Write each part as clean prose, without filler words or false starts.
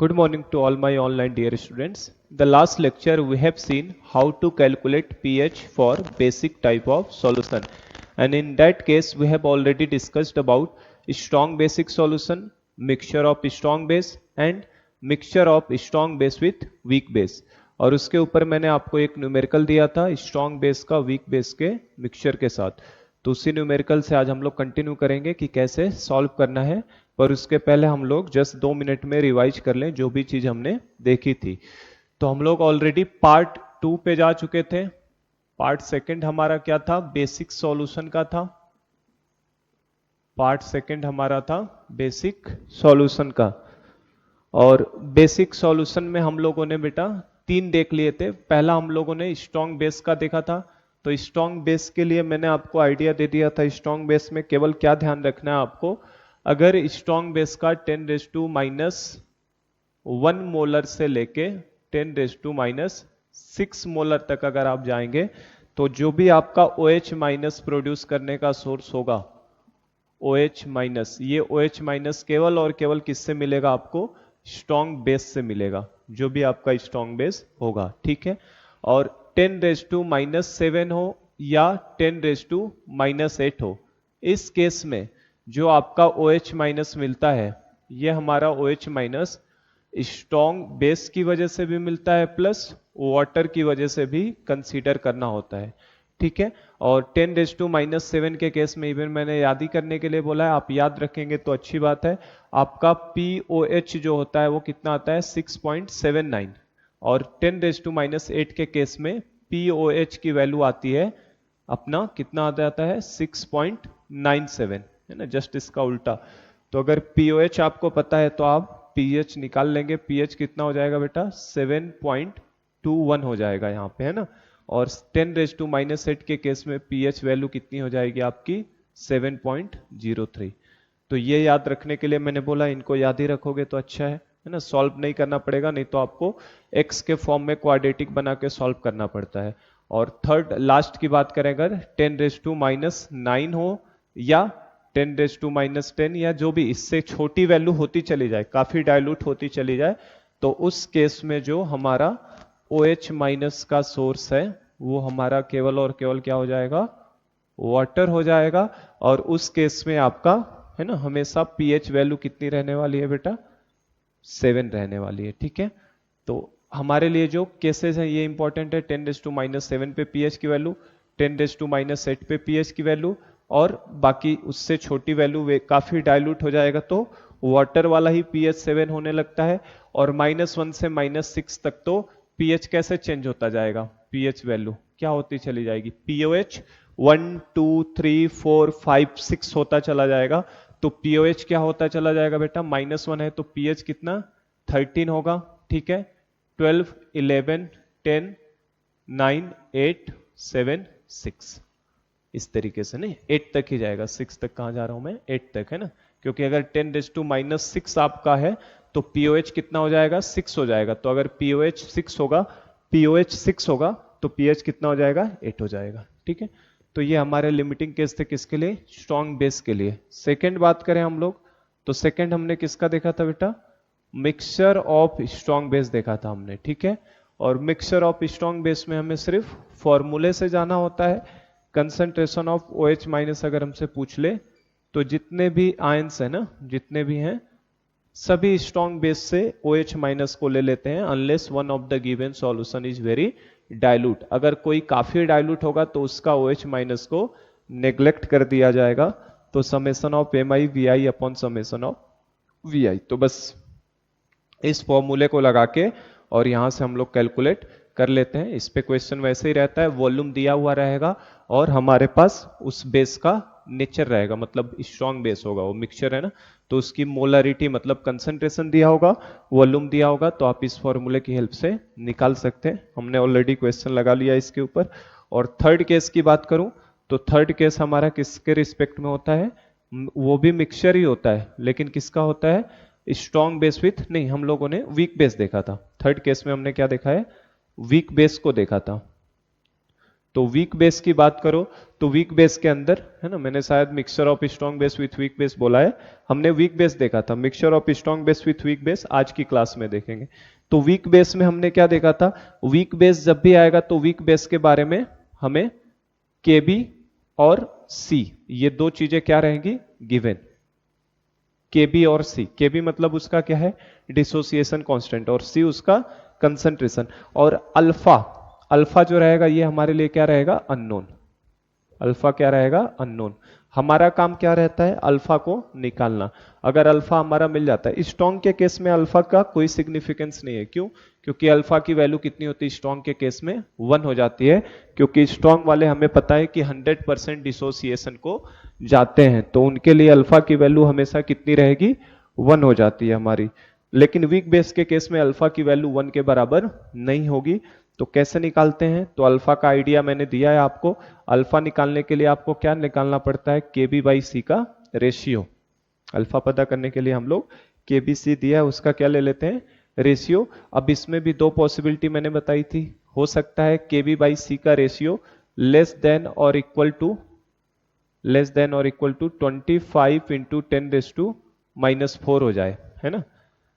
Good morning to all my online dear students. The last lecture we have seen how to calculate pH for basic type of solution, and in that case we have already discussed about strong basic solution, mixture of strong base and mixture of strong base with weak base। और उसके ऊपर मैंने आपको एक numerical दिया था strong base का weak base के मिक्सचर के साथ। तो उसी न्यूमेरिकल से आज हम लोग कंटिन्यू करेंगे कि कैसे सॉल्व करना है, पर उसके पहले हम लोग जस्ट 2 मिनट में रिवाइज कर लें जो भी चीज हमने देखी थी। तो हम लोग ऑलरेडी पार्ट 2 पे जा चुके थे। पार्ट सेकंड हमारा क्या था? बेसिक सॉल्यूशन का था। पार्ट सेकंड हमारा था बेसिक सॉल्यूशन का, और बेसिक सॉल्यूशन में हम लोगों ने बेटा 3 देख लिए थे। पहला हम लोगों ने स्ट्रॉन्ग बेस का देखा था। तो स्ट्रॉन्ग बेस के लिए मैंने आपको आइडिया दे दिया था। स्ट्रॉन्ग बेस में केवल क्या ध्यान रखना है आपको, अगर स्ट्रॉन्ग बेस का 10⁻⁻1 मोलर से लेके 10⁻⁻6 मोलर तक अगर आप जाएंगे तो जो भी आपका OH- प्रोड्यूस करने का सोर्स होगा, OH-, ये OH- केवल और केवल किससे मिलेगा आपको? स्ट्रॉन्ग बेस से मिलेगा, जो भी आपका स्ट्रॉन्ग बेस होगा। ठीक है, और 10⁻⁻7 हो या 10⁻⁻8 हो, इस केस में जो आपका OH- मिलता है, ये हमारा OH- स्ट्रॉन्ग बेस की वजह से भी मिलता है प्लस वाटर की वजह से भी कंसीडर करना होता है। ठीक है, और 10⁻⁻7 के केस में इवन मैंने याद ही करने के लिए बोला है, आप याद रखेंगे तो अच्छी बात है। आपका POH जो होता है वो कितना आता है? 6.79, और 10⁻⁸ के केस में POH की वैल्यू आती है अपना कितना आ जाता है? 6.97, है ना, जस्ट इसका उल्टा। तो अगर POH आपको पता है तो आप pH निकाल लेंगे। pH कितना हो जाएगा बेटा? 7.21 हो जाएगा यहाँ पे, है ना। और 10⁻⁻8 के केस में pH वैल्यू कितनी हो जाएगी आपकी? 7.03। तो ये याद रखने के लिए मैंने बोला, इनको याद ही रखोगे तो अच्छा है ना। सॉल्व नहीं करना पड़ेगा, नहीं तो आपको x के फॉर्म में क्वाड्रेटिक बना के सॉल्व करना पड़ता है। और थर्ड लास्ट की बात करें, अगर 10⁻⁹ हो या 10⁻⁻10 या जो भी इससे छोटी वैल्यू होती चली जाए, काफी डाइल्यूट होती चली जाए, तो उस केस में जो हमारा OH- का सोर्स है वो हमारा केवल और केवल क्या हो जाएगा? वाटर हो जाएगा। और उस केस में आपका, है ना, हमेशा pH वैल्यू कितनी रहने वाली है बेटा? 7 रहने वाली है। ठीक है, तो हमारे लिए जो केसेस है ये इंपॉर्टेंट है। 10⁻⁷ पे pH की वैल्यू, 10⁻⁸ पे pH की वैल्यू, और बाकी उससे छोटी वैल्यू वे काफी डाइल्यूट हो जाएगा तो वाटर वाला ही pH 7 होने लगता है। और -1 से -6 तक तो pH कैसे चेंज होता जाएगा? pH वैल्यू क्या होती चली जाएगी? POH 1 2 3 4 5 6 होता चला जाएगा। तो POH क्या होता चला जाएगा बेटा? -1 है तो pH कितना? 13 होगा। ठीक है, 12 11 10 9 8 7 6, इस तरीके से नहीं, 8 तक ही जाएगा। 6 तक कहां जा रहा हूं मैं? 8 तक, है ना, क्योंकि अगर 10⁻⁻6 आपका है तो POH कितना हो जाएगा? 6 हो जाएगा। तो अगर POH 6 होगा, POH 6 होगा तो pH कितना हो जाएगा? 8 हो जाएगा। ठीक है, तो ये हमारे लिमिटिंग केस थे किसके लिए? स्ट्रॉन्ग बेस के लिए। सेकेंड बात करें हम लोग, तो सेकेंड हमने किसका देखा था बेटा? मिक्सचर ऑफ स्ट्रॉन्ग बेस देखा था हमने। ठीक है, और मिक्सचर ऑफ स्ट्रॉन्ग बेस में हमें सिर्फ फॉर्मूले से जाना होता है। कंसंट्रेशन ऑफ OH- अगर हमसे पूछ ले तो जितने भी आयंस है ना, जितने भी हैं सभी स्ट्रॉन्ग बेस से OH- को ले लेते हैं, unless one of the given solution is very dilute. अगर कोई काफी डाइल्यूट होगा तो उसका OH- को नेग्लेक्ट कर दिया जाएगा। तो summation of MI/VI upon summation of VI। तो बस इस फॉर्मूले को लगा के और यहां से हम लोग कैलकुलेट कर लेते हैं। इस पे क्वेश्चन वैसे ही रहता है, वॉल्यूम दिया हुआ रहेगा और हमारे पास उस बेस का नेचर रहेगा, मतलब स्ट्रॉन्ग बेस होगा, वो मिक्सचर है ना, तो उसकी मोलरिटी मतलब कंसंट्रेशन दिया होगा, वॉल्यूम दिया होगा, तो आप इस फॉर्मूले की हेल्प से निकाल सकते हैं। हमने ऑलरेडी क्वेश्चन लगा लिया इसके ऊपर। और थर्ड केस की बात करूं तो थर्ड केस हमारा किसके रिस्पेक्ट में होता है? वो भी मिक्सचर ही होता है, लेकिन किसका होता है? स्ट्रॉन्ग बेस विथ, नहीं, हम लोगों ने वीक बेस देखा था। थर्ड केस में हमने क्या देखा है? वीक बेस को देखा था। तो वीक बेस की बात करो तो वीक बेस के अंदर है ना, मैंने शायद mixture of strong base with weak base बोला है, हमने वीक बेस देखा था, mixture of strong base with weak base आज की क्लास में देखेंगे। तो वीक बेस में हमने क्या देखा था, वीक बेस जब भी आएगा तो वीक बेस के बारे में हमें केबी और सी ये दो चीजें क्या रहेंगी गिवन, केबी और सी, केबी मतलब उसका क्या है डिसोसिएशन कांस्टेंट और सी उसका कंसंट्रेशन, और अल्फा, अल्फा जो रहेगा ये हमारे लिए क्या रहेगा अननोन, अल्फा क्या रहेगा अननोन। हमारा काम क्या रहता है अल्फा को निकालना, अगर अल्फा हमारा मिल जाता है, स्ट्रॉन्ग के केस में अल्फा का कोई सिग्निफिकेंस नहीं है, क्यों, क्योंकि अल्फा की वैल्यू कितनी होती है स्ट्रॉन्ग के केस में 1 हो जाती है, क्योंकि स्ट्रॉन्ग वाले हमें पता है कि 100% डिसोसिएशन को जाते हैं, तो उनके लिए अल्फा की वैल्यू हमेशा कितनी रहेगी 1 हो जाती है हमारी। लेकिन वीक बेस के केस में अल्फा की वैल्यू 1 के बराबर नहीं होगी, तो कैसे निकालते हैं, तो अल्फा का आइडिया मैंने दिया है आपको, अल्फा निकालने के लिए आपको क्या निकालना पड़ता है केबी बाई सी का रेशियो, अल्फा पता करने के लिए हम लोग केबी सी दिया है उसका क्या ले लेते हैं रेशियो। अब इसमें भी दो पॉसिबिलिटी मैंने बताई थी, हो सकता है केबी बाई सी का रेशियो लेस देन और इक्वल टू 25 इंटू 10⁻⁻⁴ हो जाए, है ना,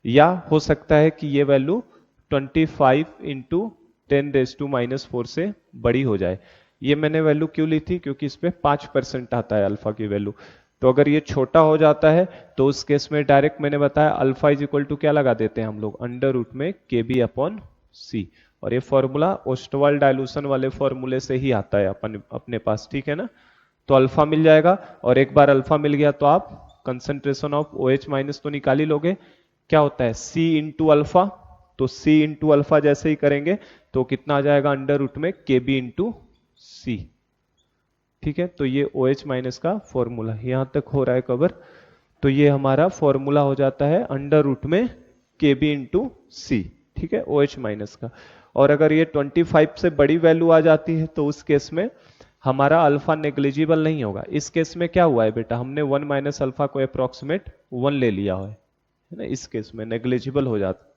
या हो सकता है कि ये वैल्यू 25 इंटू 10⁻⁻⁴ से बड़ी हो जाए। ये मैंने वैल्यू क्यों ली थी, क्योंकि इस पे 5% आता है अल्फा की वैल्यू, तो अगर ये छोटा हो जाता है तो उस केस में डायरेक्ट मैंने बताया अल्फा इज इक्वल टू क्या लगा देते हैं हम लोग अंडर रूट में के बी अपॉन सी, और ये फॉर्मूला ओस्टवाल डायलूशन वाले फॉर्मूले से ही आता है अपने पास, ठीक है ना। तो अल्फा मिल जाएगा, और एक बार अल्फा मिल गया तो आप concentration of O H minus तो निकाल ही लोगे, क्या होता है सी इंटू अल्फा, तो सी इंटू अल्फा जैसे ही करेंगे तो कितना आ जाएगा अंडर रूट में के बी इंटू सी, ठीक है। तो ये ओ एच माइनस का फॉर्मूला यहां तक हो रहा है कवर, तो ये हमारा फॉर्मूला हो जाता है अंडर रूट में के बी इंटू सी, ठीक है, ओ एच माइनस का। और अगर ये 25 से बड़ी वैल्यू आ जाती है तो उस केस में हमारा अल्फा नेग्लिजिबल नहीं होगा। इस केस में क्या हुआ है बेटा, हमने 1 माइनस अल्फा को अप्रोक्सीमेट 1 ले लिया है ना, इस केस में नेग्लिजिबल हो जाता।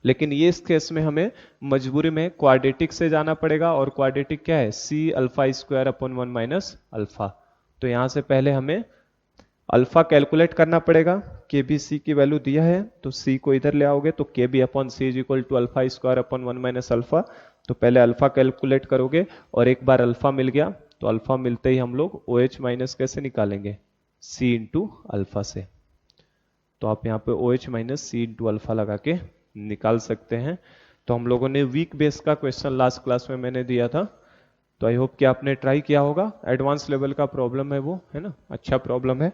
लेकिन ये इस केस में हमें मजबूरी में क्वाड्रेटिक से जाना पड़ेगा, और क्वाड्रेटिक क्या है C alpha square upon 1 minus alpha. तो यहां से पहले हमें अल्फा कैलकुलेट करना पड़ेगा, के बी सी की वैल्यू दिया है तो सी को इधर ले आओगे तो K B upon C is equal to alpha square upon 1 minus alpha. तो पहले अल्फा कैलकुलेट करोगे, और एक बार अल्फा मिल गया तो अल्फा मिलते ही हम लोग ओ एच माइनस कैसे निकालेंगे सी इंटू अल्फा से, तो आप यहाँ पे ओ एच माइनस सी इंटू अल्फा लगा के निकाल सकते हैं। तो हम लोगों ने वीक बेस का क्वेश्चन लास्ट क्लास में मैंने दिया था, तो आई होप कि आपने ट्राई किया होगा, एडवांस लेवल का प्रॉब्लम है वो, है ना, अच्छा प्रॉब्लम है,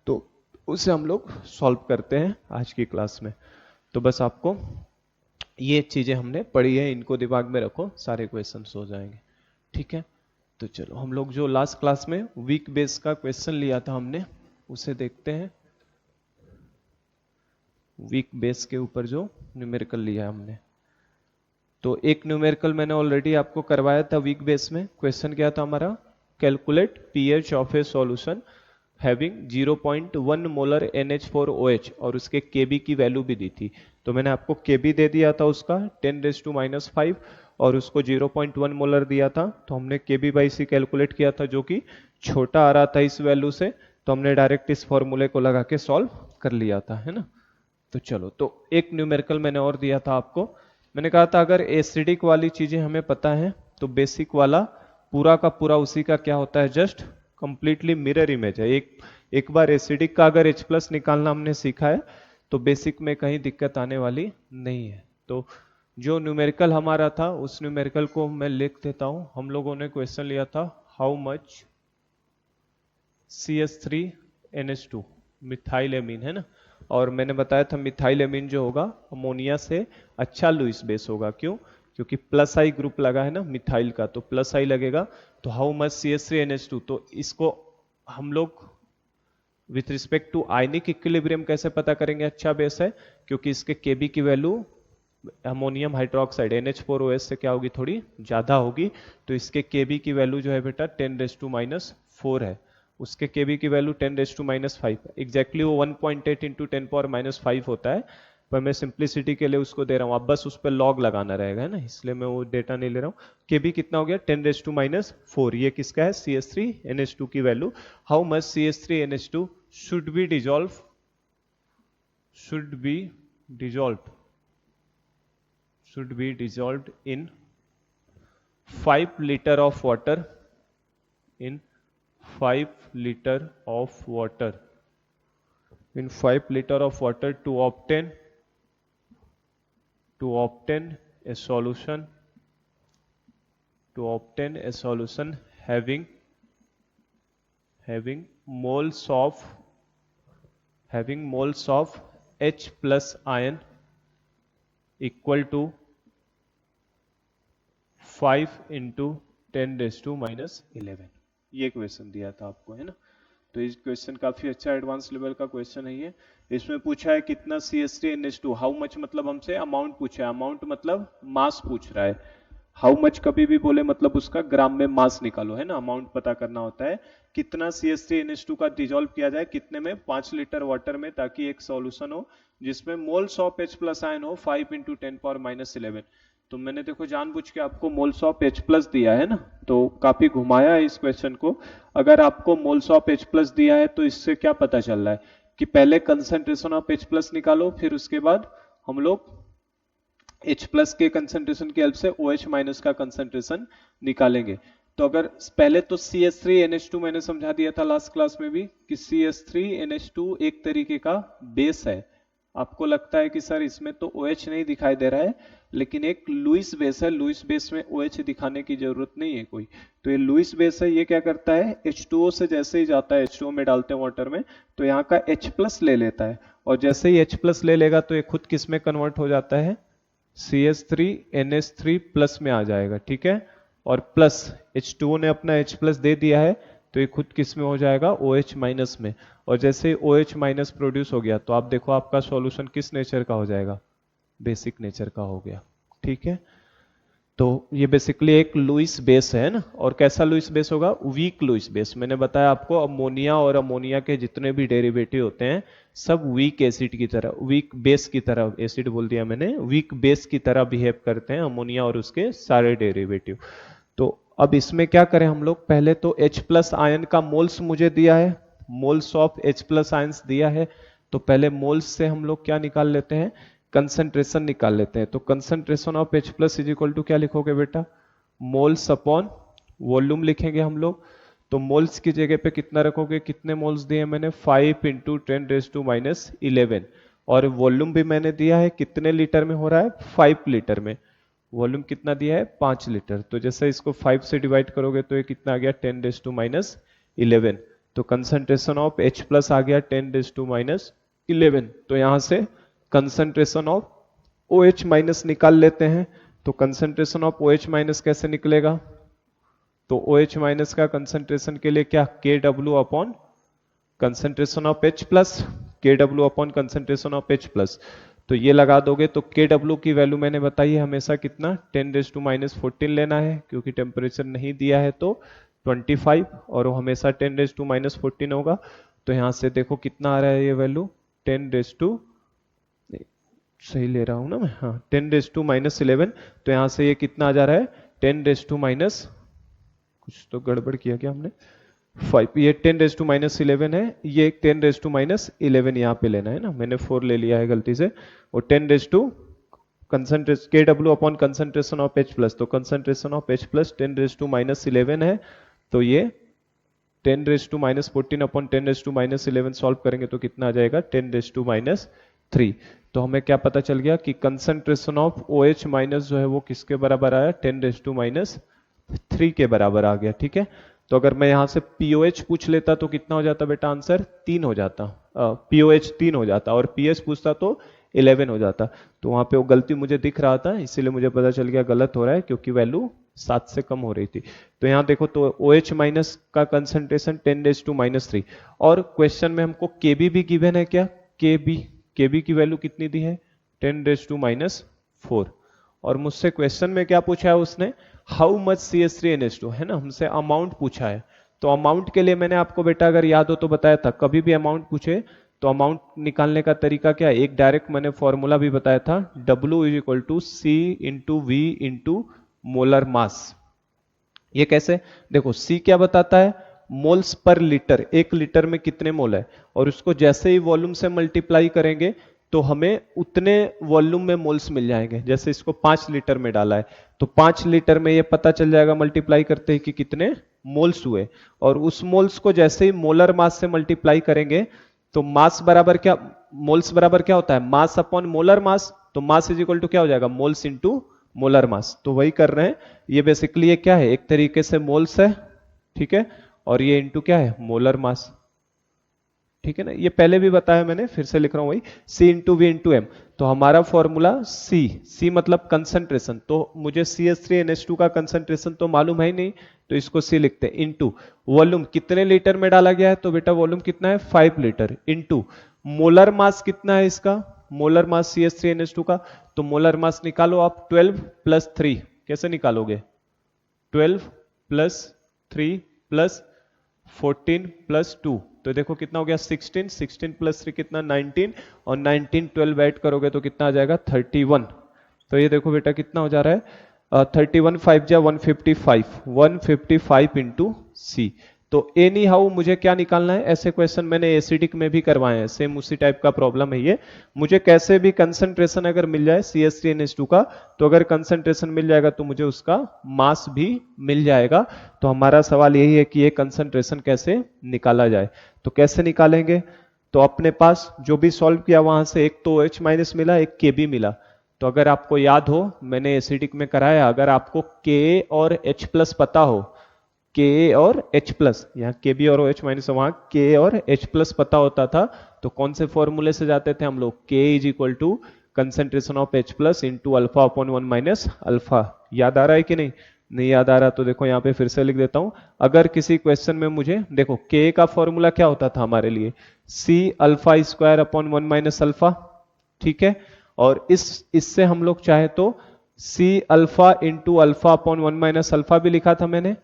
तो उसे हम लोग सॉल्व करते हैं आज की क्लास में। तो बस आपको ये चीजें हमने पढ़ी है, इनको दिमाग में रखो, सारे क्वेश्चन हो जाएंगे, ठीक है। तो चलो हम लोग जो लास्ट क्लास में वीक बेस का क्वेश्चन लिया था हमने उसे देखते हैं। वीक बेस के ऊपर जो न्यूमेरिकल लिया है हमने, तो एक न्यूमेरिकल मैंने ऑलरेडी आपको करवाया था वीक बेस में। क्वेश्चन क्या था हमारा, calculate pH of A solution having 0.1 molar NH4OH, और उसके केबी की वैल्यू भी दी थी। तो मैंने आपको केबी दे दिया था उसका 10⁻⁻⁵, और उसको 0.1 मोलर दिया था, तो हमने केबी बाई सी कैलकुलेट किया था जो कि छोटा आ रहा था इस वैल्यू से, तो हमने डायरेक्ट इस फॉर्मूले को लगा के सॉल्व कर लिया था, है ना। तो चलो, तो एक न्यूमेरिकल मैंने और दिया था आपको, मैंने कहा था अगर एसिडिक वाली चीजें हमें पता है तो बेसिक वाला पूरा का पूरा उसी का क्या होता है जस्ट कंप्लीटली मिरर इमेज है। एक बार एसिडिक का अगर H+ निकालना हमने सीखा है तो बेसिक में कहीं दिक्कत आने वाली नहीं है। तो जो न्यूमेरिकल हमारा था उस न्यूमेरिकल को मैं लिख देता हूं। हम लोगों ने क्वेश्चन लिया था how much CH3NH2 methyl amine, है ना, और मैंने बताया था मिथाइल एमीन जो होगा अमोनिया से अच्छा लुईस बेस होगा, क्यों, क्योंकि प्लस आई ग्रुप लगा है ना मिथाइल का, तो प्लस आई लगेगा। तो हाउ मच CH3NH2, तो इसको हम लोग with respect to ionic equilibrium कैसे पता करेंगे अच्छा बेस है, क्योंकि इसके केबी की वैल्यू अमोनियम हाइड्रोक्साइड NH4OH से क्या होगी थोड़ी ज्यादा होगी, तो इसके केबी की वैल्यू जो है बेटा 10⁻⁻⁴ है, उसके केबी की वैल्यू 10⁻⁻⁵, एग्जैक्टली वो 1.8 इंटू 10⁻⁻⁵ होता है। पर मैं सिंप्लिसिटी के लिए उसको दे रहा हूँ, आप बस उस पर लॉग लगाना रहेगा, है ना, इसलिए मैं वो डेटा नहीं ले रहा हूँ। के बी कितना हो गया 10⁻⁴, ये किसका है CH3NH2 की value. How much CH3NH2 should be dissolve, should be dissolved, should be dissolved in 5 liter of water, in 5 liter of water, in 5 liter of water to obtain a solution, to obtain a solution having moles of H plus ion equal to 5 into 10⁻11। ये question दिया था आपको, है ना। तो इस question काफी अच्छा एडवांस लेवल का क्वेश्चन है ये। इसमें पूछा है कितना CH3NH2, हाउ मच मतलब हमसे अमाउंट पूछा है, अमाउंट मतलब मास पूछ रहा है। हाउ मच कभी भी बोले मतलब उसका ग्राम में मास निकालो, है ना, अमाउंट पता करना होता है। कितना CH3NH2 का डिजोल्व किया जाए, कितने में, 5 लीटर वाटर में, ताकि एक सॉल्यूशन हो जिसमें moles of H plus ion हो 5 इंटू 10⁻11। तो मैंने देखो जानबूझ के आपको मोल्स ऑफ H प्लस दिया है ना, तो काफी घुमाया है इस क्वेश्चन को। अगर आपको मोल्स ऑफ H प्लस दिया है तो इससे क्या पता चल रहा है कि पहले कंसंट्रेशन ऑफ H प्लस निकालो, फिर उसके बाद हम लोग H प्लस के कंसंट्रेशन की हेल्प से OH माइनस का कंसंट्रेशन निकालेंगे। तो अगर पहले तो CH3NH2 मैंने समझा दिया था लास्ट क्लास में भी कि CH3NH2 एक तरीके का बेस है। आपको लगता है कि सर इसमें तो OH नहीं दिखाई दे रहा है, लेकिन एक लुईस बेस है, लुईस बेस में OH दिखाने की जरूरत नहीं है कोई। तो ये लुईस बेस है, ये क्या करता है H2O से जैसे ही जाता है, H2O में डालते हैं वाटर में, तो यहाँ का H प्लस ले लेता है, और जैसे ही H प्लस ले लेगा तो ये खुद किस में कन्वर्ट हो जाता है, CH3NH3 प्लस में आ जाएगा, ठीक है। और प्लस H2O ने अपना H प्लस दे दिया है, तो ये खुद किस में हो जाएगा, OH माइनस में। और जैसे OH माइनस प्रोड्यूस हो गया तो आप देखो आपका सॉल्यूशन किस नेचर का हो जाएगा, बेसिक नेचर का हो गया, ठीक है। तो ये बेसिकली एक लुईस बेस है ना। और कैसा लुईस बेस होगा, वीक लुईस बेस। मैंने बताया आपको अमोनिया और अमोनिया के जितने भी डेरिवेटिव होते हैं सब वीक एसिड की तरह, वीक बेस की तरह, एसिड बोल दिया मैंने, वीक बेस की तरह बिहेव करते हैं अमोनिया और उसके सारे डेरिवेटिव। तो अब इसमें क्या करें हम लोग, पहले तो H प्लस आयन का मोल्स मुझे दिया है, moles of H plus ions दिया है, तो पहले मोल्स से हम लोग क्या निकाल लेते हैं, कंसंट्रेशन निकाल लेते हैं। तो concentration of H plus is equal to क्या लिखोगे बेटा, मोल्स अपॉन वॉल्यूम लिखेंगे हम लोग। तो मोल्स की जगह पे कितना रखोगे, कितने मोल्स दिए मैंने, 5 इंटू 10⁻11। और वॉल्यूम भी मैंने दिया है, कितने लीटर में हो रहा है, 5 लीटर में। वॉल्यूम कितना दिया है, 5 लीटर। तो जैसे इसको 5 से डिवाइड करोगे तो ये कितना आ गया, 10⁻11। तो कंसंट्रेशन ऑफ H प्लस आ गया 10⁻11। तो यहां से कंसंट्रेशन ऑफ OH माइनस निकाल लेते हैं। तो कंसंट्रेशन ऑफ OH माइनस कैसे निकलेगा, तो OH माइनस का कंसंट्रेशन के लिए क्या, KW upon concentration of H plus, KW upon concentration of H plus. तो ये लगा दोगे तो KW की वैल्यू मैंने बताई है हमेशा कितना, 10⁻14 लेना है, क्योंकि टेम्परेचर नहीं दिया है तो 25, और वो हमेशा 10⁻14 होगा। तो यहां से देखो कितना आ रहा है ये वैल्यू, 10⁻, सही ले रहा हूं ना मैं, हाँ 10⁻11। तो यहां से ये कितना आ जा रहा है, 10⁻, कुछ तो गड़बड़ किया क्या हमने, 5, ये 10⁻11 है, ये 10⁻11 यहाँ पे लेना है ना, मैंने 4 ले लिया है गलती से। और 10 concentration KW upon concentration of H plus, तो कंसंट्रेशन ऑफ H प्लस 10⁻11 है। तो ये 10⁻14 अपॉन 10⁻11 सॉल्व करेंगे तो कितना आ जाएगा, 10⁻3। तो हमें क्या पता चल गया कि कंसंट्रेशन ऑफ OH माइनस जो है वो किसके बराबर आया, 10⁻3 के बराबर आ गया, ठीक है। तो अगर मैं यहां से POH पूछ लेता तो कितना हो जाता बेटा, आंसर 3 हो जाता, POH 3 हो जाता, और PS पूछता तो 11 हो जाता। तो वहां पे वो गलती मुझे दिख रहा था, इसीलिए मुझे पता चल गया गलत हो रहा है, क्योंकि वैल्यू 7 से कम हो रही थी। तो यहाँ देखो तो OH माइनस का कंसंट्रेशन 10⁻3, और क्वेश्चन में हमको KB भी गिवन है क्या, KB की वैल्यू कितनी दी है, 10⁻4। और मुझसे क्वेश्चन में क्या पूछा है उसने, हाउ मच CH3NH2, है ना, हमसे अमाउंट पूछा है। तो अमाउंट के लिए मैंने आपको बेटा अगर याद हो तो बताया था, कभी भी अमाउंट पूछे तो अमाउंट निकालने का तरीका क्या है, एक डायरेक्ट मैंने फॉर्मूला भी बताया था, W is equal to C into V into molar mass. ये कैसे, देखो C क्या बताता है, मोल्स पर लीटर, एक लीटर में कितने मोल है, और उसको जैसे ही वॉल्यूम से मल्टीप्लाई करेंगे तो हमें उतने वॉल्यूम में मोल्स मिल जाएंगे। जैसे इसको 5 लीटर में डाला है तो 5 लीटर में ये पता चल जाएगा मल्टीप्लाई करते ही कि कितने मोल्स हुए, और उस मोल्स को जैसे ही मोलर मास से मल्टीप्लाई करेंगे तो मास बराबर क्या, मोल्स बराबर क्या होता है, मास अपॉन मोलर मास, तो मास इज इक्वल टू क्या हो जाएगा, मोल्स इंटू मोलर मास। तो वही कर रहे हैं, ये बेसिकली ये क्या है, एक तरीके से मोल्स है, ठीक है, और ये इंटू क्या है, मोलर मास, ठीक है ना। ये पहले भी बताया मैंने, फिर से लिख रहा हूं वही, C into V into M. तो हमारा फॉर्मूला C मतलब कंसंट्रेशन, तो मुझे CH3NH2 का कंसंट्रेशन तो मालूम है ही नहीं, तो इसको C लिखते हैं, इंटू वॉल्यूम कितने लीटर में डाला गया है, तो बेटा वॉल्यूम कितना है 5 लीटर, इंटू मोलर मास कितना है इसका, मोलर मास CH3NH2 का, तो मोलर मास निकालो आप 12 प्लस 3, कैसे निकालोगे, 12 प्लस 3 प्लस 14 प्लस 2, तो देखो कितना हो गया 16, 16 प्लस 3 कितना 19, और 19 12 ऐड करोगे तो कितना आ जाएगा 31। तो ये देखो बेटा कितना हो जा रहा है 31 5 जा 155, 155 इंटू सी। तो एनी हाउ मुझे क्या निकालना है, ऐसे क्वेश्चन मैंने एसिडिक में भी करवाए हैं, सेम उसी टाइप का प्रॉब्लम है ये। मुझे कैसे भी कंसंट्रेशन अगर मिल जाए CH3NH2 का, तो अगर कंसंट्रेशन मिल जाएगा तो मुझे उसका मास भी मिल जाएगा। तो हमारा सवाल यही है कि ये कंसंट्रेशन कैसे निकाला जाए। तो कैसे निकालेंगे, तो अपने पास जो भी सॉल्व किया वहां से एक तो OH माइनस मिला, एक Kb मिला। तो अगर आपको याद हो, मैंने एसिडिक में कराया, अगर आपको K और H प्लस पता हो, K और H प्लस, यहाँ Kb और OH माइनस, वहां K और H प्लस पता होता था, तो कौन से फॉर्मूले से जाते थे हम लोग, K is equal to concentration of H plus into alpha upon 1 minus alpha. याद आ रहा है कि नहीं, नहीं याद आ रहा तो देखो यहाँ पे फिर से लिख देता हूं। अगर किसी क्वेश्चन में मुझे देखो K का फॉर्मूला क्या होता था हमारे लिए, C alpha square upon 1 minus alpha, ठीक है, और इससे हम लोग चाहे तो C alpha into alpha upon 1 minus alpha भी लिखा था मैंने।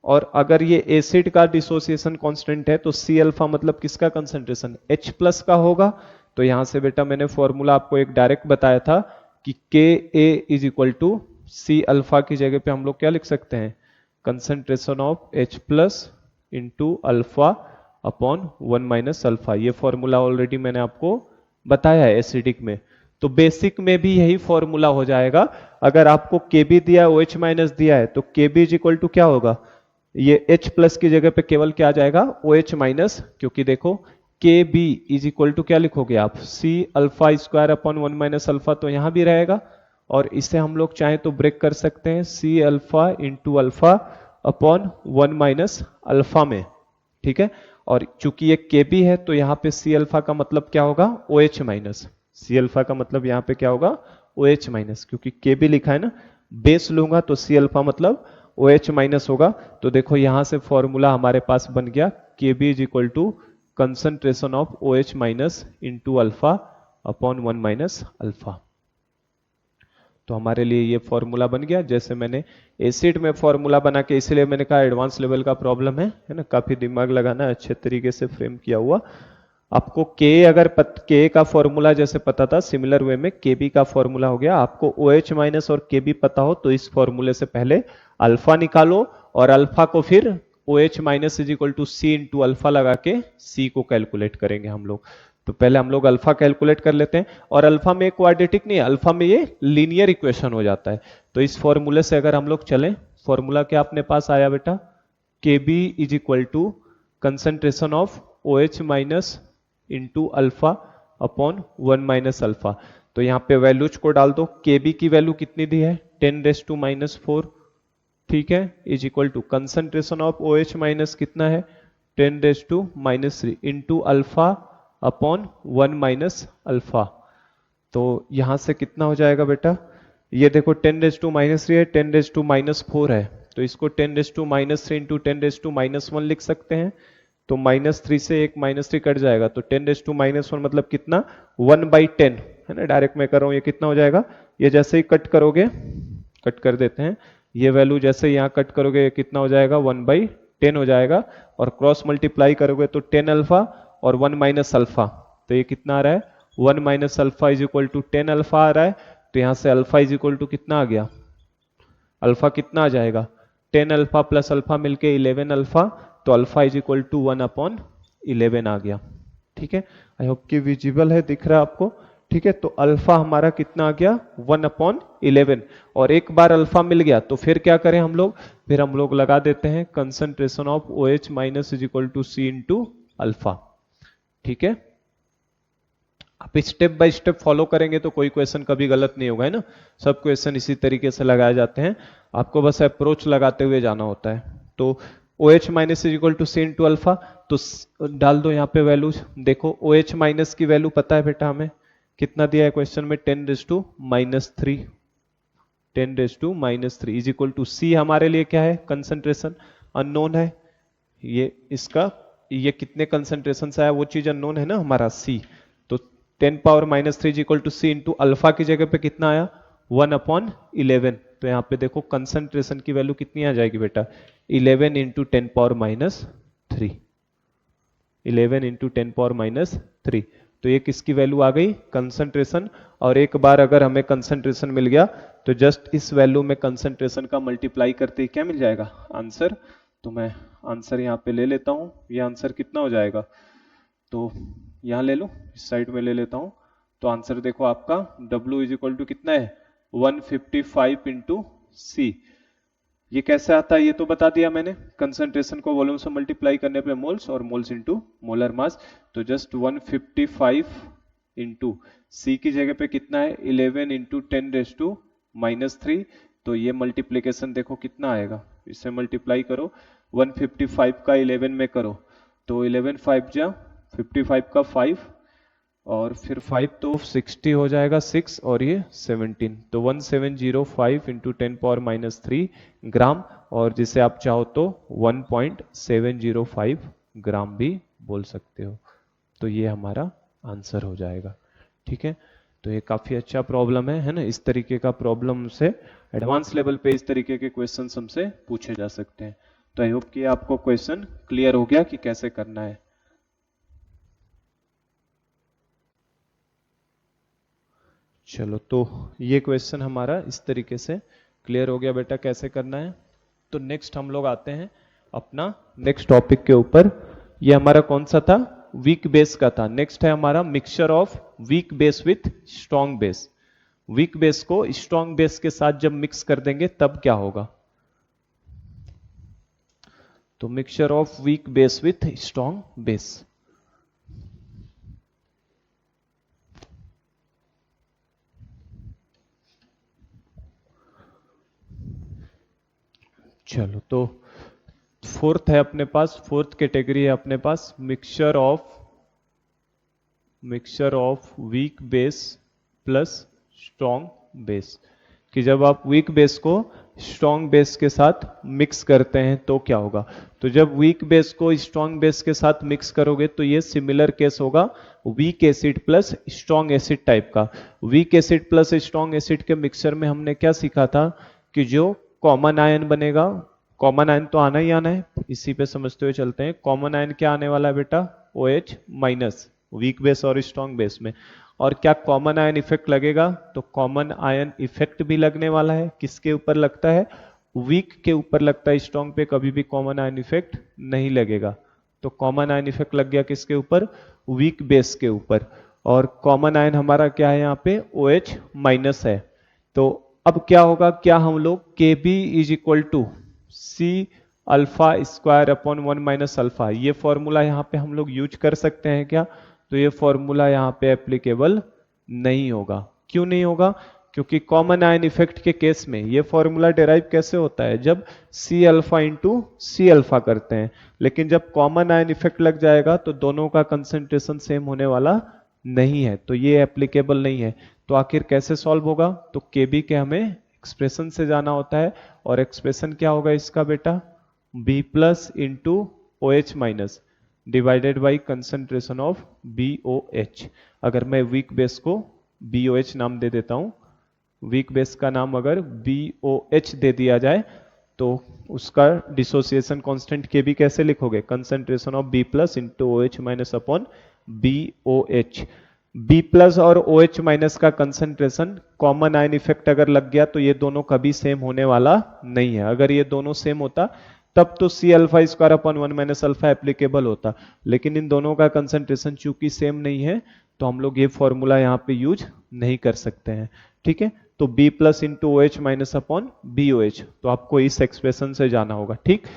और अगर ये एसिड का डिसोसिएशन कांस्टेंट है तो सी अल्फा मतलब किसका कंसंट्रेशन, H प्लस का होगा। तो यहां से बेटा मैंने फॉर्मूला आपको एक डायरेक्ट बताया था कि Ka is equal to C alpha की जगह पे हम लोग क्या लिख सकते हैं, concentration of H plus into alpha upon 1 minus alpha. ये फॉर्मूला ऑलरेडी मैंने आपको बताया है एसिडिक में। तो बेसिक में भी यही फॉर्मूला हो जाएगा। अगर आपको Kb दिया है, OH माइनस दिया है, तो Kb इज इक्वल टू क्या होगा, ये H प्लस की जगह पे केवल क्या आ जाएगा, OH माइनस, क्योंकि देखो Kb इज इक्वल टू क्या लिखोगे आप, C alpha square upon 1 minus alpha, तो यहां भी रहेगा। और इसे हम लोग चाहे तो ब्रेक कर सकते हैं, C alpha into alpha upon 1 minus alpha में, ठीक है। और चूंकि ये Kb है तो यहाँ पे C अल्फा का मतलब क्या होगा, OH माइनस, C अल्फा का मतलब यहाँ पे क्या होगा, OH माइनस, क्योंकि Kb लिखा है ना, बेस लूंगा तो C अल्फा मतलब OH माइनस होगा। तो देखो यहां से फॉर्मूला हमारे पास बन गया, Kb is equal to concentration of OH minus into alpha upon 1 minus alpha. तो हमारे लिए ये फॉर्मूला बन गया। जैसे मैंने एसिड में फॉर्मूला बना के, इसलिए मैंने कहा एडवांस लेवल का प्रॉब्लम है ना, काफी दिमाग लगाना है, अच्छे तरीके से फ्रेम किया हुआ। आपको K अगर K का फॉर्मूला जैसे पता था, सिमिलर वे में Kb का फॉर्मूला हो गया। आपको OH माइनस और Kb पता हो तो इस फॉर्मूले से पहले अल्फा निकालो, और अल्फा को फिर OH minus is equal to C into alpha लगा के C को कैलकुलेट करेंगे हम लोग। तो पहले हम लोग अल्फा कैलकुलेट कर लेते हैं, और अल्फा में क्वाड्रेटिक नहीं है, अल्फा में ये लीनियर इक्वेशन हो जाता है। तो इस फॉर्मूले से अगर हम लोग चलें, फॉर्मूला क्या अपने पास आया बेटा, Kb is equal to concentration of OH minus into alpha upon 1 minus alpha. तो यहाँ पे वैल्यूज को डाल दो। Kb की वैल्यू कितनी दी है, 10⁻⁻⁴, ठीक है, is equal to concentration of OH minus कितना है, 10⁻³ into alpha upon 1 minus alpha. तो यहां से कितना हो जाएगा बेटा, ये देखो 10⁻³ है, 10⁻⁴ है, तो इसको 10⁻³ इंटू 10⁻⁻1 लिख सकते हैं। तो -3 से एक -3 कट जाएगा, तो 10⁻⁻1 मतलब कितना, 1/10 है ना। डायरेक्ट मैं कर रहा हूं, ये कितना हो जाएगा, ये जैसे ही कट करोगे, कट कर देते हैं, ये वैल्यू जैसे यहाँ कट करोगे कितना हो जाएगा, 1/10 हो जाएगा। और क्रॉस मल्टीप्लाई करोगे तो 10 अल्फा और 1 माइनस अल्फा, तो ये कितना आ रहा है 1 minus alpha is equal to 10 alpha आ रहा है। तो यहां से अल्फा इज इक्वल टू कितना आ गया, अल्फा कितना आ जाएगा 10 अल्फा प्लस अल्फा मिलके 11 अल्फा, तो अल्फा इज इक्वल टू 1/11 आ गया। ठीक है, आई होप कि विजिबल है, दिख रहा है आपको। ठीक है, तो अल्फा हमारा कितना आ गया 1/11, और एक बार अल्फा मिल गया तो फिर क्या करें हम लोग, फिर हम लोग लगा देते हैं concentration of OH minus is equal to C into alpha. ठीक है, आप स्टेप बाय स्टेप फॉलो करेंगे तो कोई क्वेश्चन कभी गलत नहीं होगा, है ना। सब क्वेश्चन इसी तरीके से लगाए जाते हैं, आपको बस अप्रोच लगाते हुए जाना होता है। तो OH minus is equal to C into alpha, तो डाल दो यहाँ पे वैल्यूज। देखो OH माइनस की वैल्यू पता है बेटा हमें, कितना दिया है क्वेश्चन में 10⁻³ 10⁻³ इज इक्वल टू C हमारे लिए क्या है कंसंट्रेशन अननोन है, ये इसका ये कितने कंसंट्रेशन से आया वो चीज अननोन है ना हमारा C। तो 10⁻³ is equal to C into alpha की जगह पे कितना आया 1/11। तो यहाँ पे देखो कंसंट्रेशन की वैल्यू कितनी आ जाएगी बेटा 11 इंटू 10⁻³ 11 इंटू 10⁻³ तो ये किसकी वैल्यू आ गई कंसंट्रेशन। और एक बार अगर हमें कंसंट्रेशन मिल गया तो जस्ट इस वैल्यू में कंसंट्रेशन का मल्टीप्लाई करते ही क्या मिल जाएगा आंसर। तो मैं आंसर यहाँ पे ले लेता हूँ, ये आंसर कितना हो जाएगा, तो यहाँ ले लो इस साइड में ले लेता हूँ। तो आंसर देखो आपका W इज इक्वल टू कितना है 155 इंटू C। ये कैसे आता है ये तो बता दिया मैंने, कंसंट्रेशन को वॉल्यूम से मल्टीप्लाई करने पे मोल्स और मोल्स इंटू मोलर मास। तो जस्ट 155 इंटू C की जगह पे कितना है 11 इंटू 10⁻³ तो ये मल्टीप्लीकेशन देखो कितना आएगा, इससे मल्टीप्लाई करो 155 का 11 में करो तो 11 5 जा 55 का 5 और फिर 5 तो 60 हो जाएगा 6 और ये 17 तो 1705 इंटू 10⁻³ ग्राम, और जिसे आप चाहो तो 1.705 ग्राम भी बोल सकते हो। तो ये हमारा आंसर हो जाएगा। ठीक है, तो ये काफी अच्छा प्रॉब्लम है ना। इस तरीके का प्रॉब्लम से एडवांस लेवल पे इस तरीके के क्वेश्चन हमसे पूछे जा सकते हैं। तो आई होप कि आपको क्वेश्चन क्लियर हो गया कि कैसे करना है। चलो, तो ये क्वेश्चन हमारा इस तरीके से क्लियर हो गया बेटा कैसे करना है। तो नेक्स्ट हम लोग आते हैं अपना नेक्स्ट टॉपिक के ऊपर। ये हमारा कौन सा था, वीक बेस का था। नेक्स्ट है हमारा mixture of weak base with strong base. Week base को स्ट्रॉन्ग बेस के साथ जब मिक्स कर देंगे तब क्या होगा, तो mixture of weak base with strong base. चलो, तो फोर्थ है अपने पास, फोर्थ कैटेगरी है अपने पास mixture of weak base plus strong base. कि जब आप वीक बेस को स्ट्रॉन्ग बेस के साथ मिक्स करते हैं तो क्या होगा। तो जब वीक बेस को स्ट्रॉन्ग बेस के साथ मिक्स करोगे तो ये सिमिलर केस होगा weak acid plus strong acid type का। Weak acid plus strong acid के मिक्सचर में हमने क्या सीखा था कि जो कॉमन आयन बनेगा, कॉमन आयन तो आना ही आना है, इसी पे समझते हुए चलते हैं। कॉमन आयन क्या आने वाला है बेटा OH माइनस वीक बेस और स्ट्रॉन्ग बेस में। और क्या कॉमन आयन इफेक्ट लगेगा, तो कॉमन आयन इफेक्ट भी लगने वाला है। किसके ऊपर लगता है, वीक के ऊपर लगता है, स्ट्रॉन्ग पे कभी भी कॉमन आयन इफेक्ट नहीं लगेगा। तो कॉमन आयन इफेक्ट लग गया किसके ऊपर, वीक बेस के ऊपर। और कॉमन आयन हमारा क्या है यहाँ पे OH माइनस है। तो अब क्या होगा, क्या हम लोग Kb is equal to C alpha square upon 1 minus alpha, ये फॉर्मूला यहाँ पे हम लोग यूज कर सकते हैं क्या, तो ये फॉर्मूला यहाँ पे एप्लीकेबल नहीं होगा। क्यों नहीं होगा, क्योंकि कॉमन आयन इफेक्ट के केस में ये फॉर्मूला डेराइव कैसे होता है, जब C alpha into C alpha करते हैं। लेकिन जब कॉमन आयन इफेक्ट लग जाएगा तो दोनों का कंसेंट्रेशन सेम होने वाला नहीं है, तो ये एप्लीकेबल नहीं है। तो आखिर कैसे सॉल्व होगा, तो Kb के हमें एक्सप्रेशन से जाना होता है, और एक्सप्रेशन क्या होगा इसका बेटा B plus into OH minus divided by concentration of BOH। अगर मैं वीक बेस को BOH नाम दे देता हूं, वीक बेस का नाम अगर BOH दे दिया जाए तो उसका डिसोसिएशन कांस्टेंट के बी कैसे लिखोगे, concentration of B plus into O H minus upon B O H. B plus और ओ एच माइनस का कंसंट्रेशन कॉमन आयन इफेक्ट अगर लग गया तो ये दोनों कभी सेम होने वाला नहीं है। अगर ये दोनों सेम होता तब तो C alpha square upon 1 minus alpha applicable होता, लेकिन इन दोनों का कंसंट्रेशन चूंकि सेम नहीं है तो हम लोग ये फॉर्मूला यहाँ पे यूज नहीं कर सकते हैं। ठीक है, तो b plus into O H minus upon B O H, तो आपको इस एक्सप्रेशन से जाना होगा। ठीक,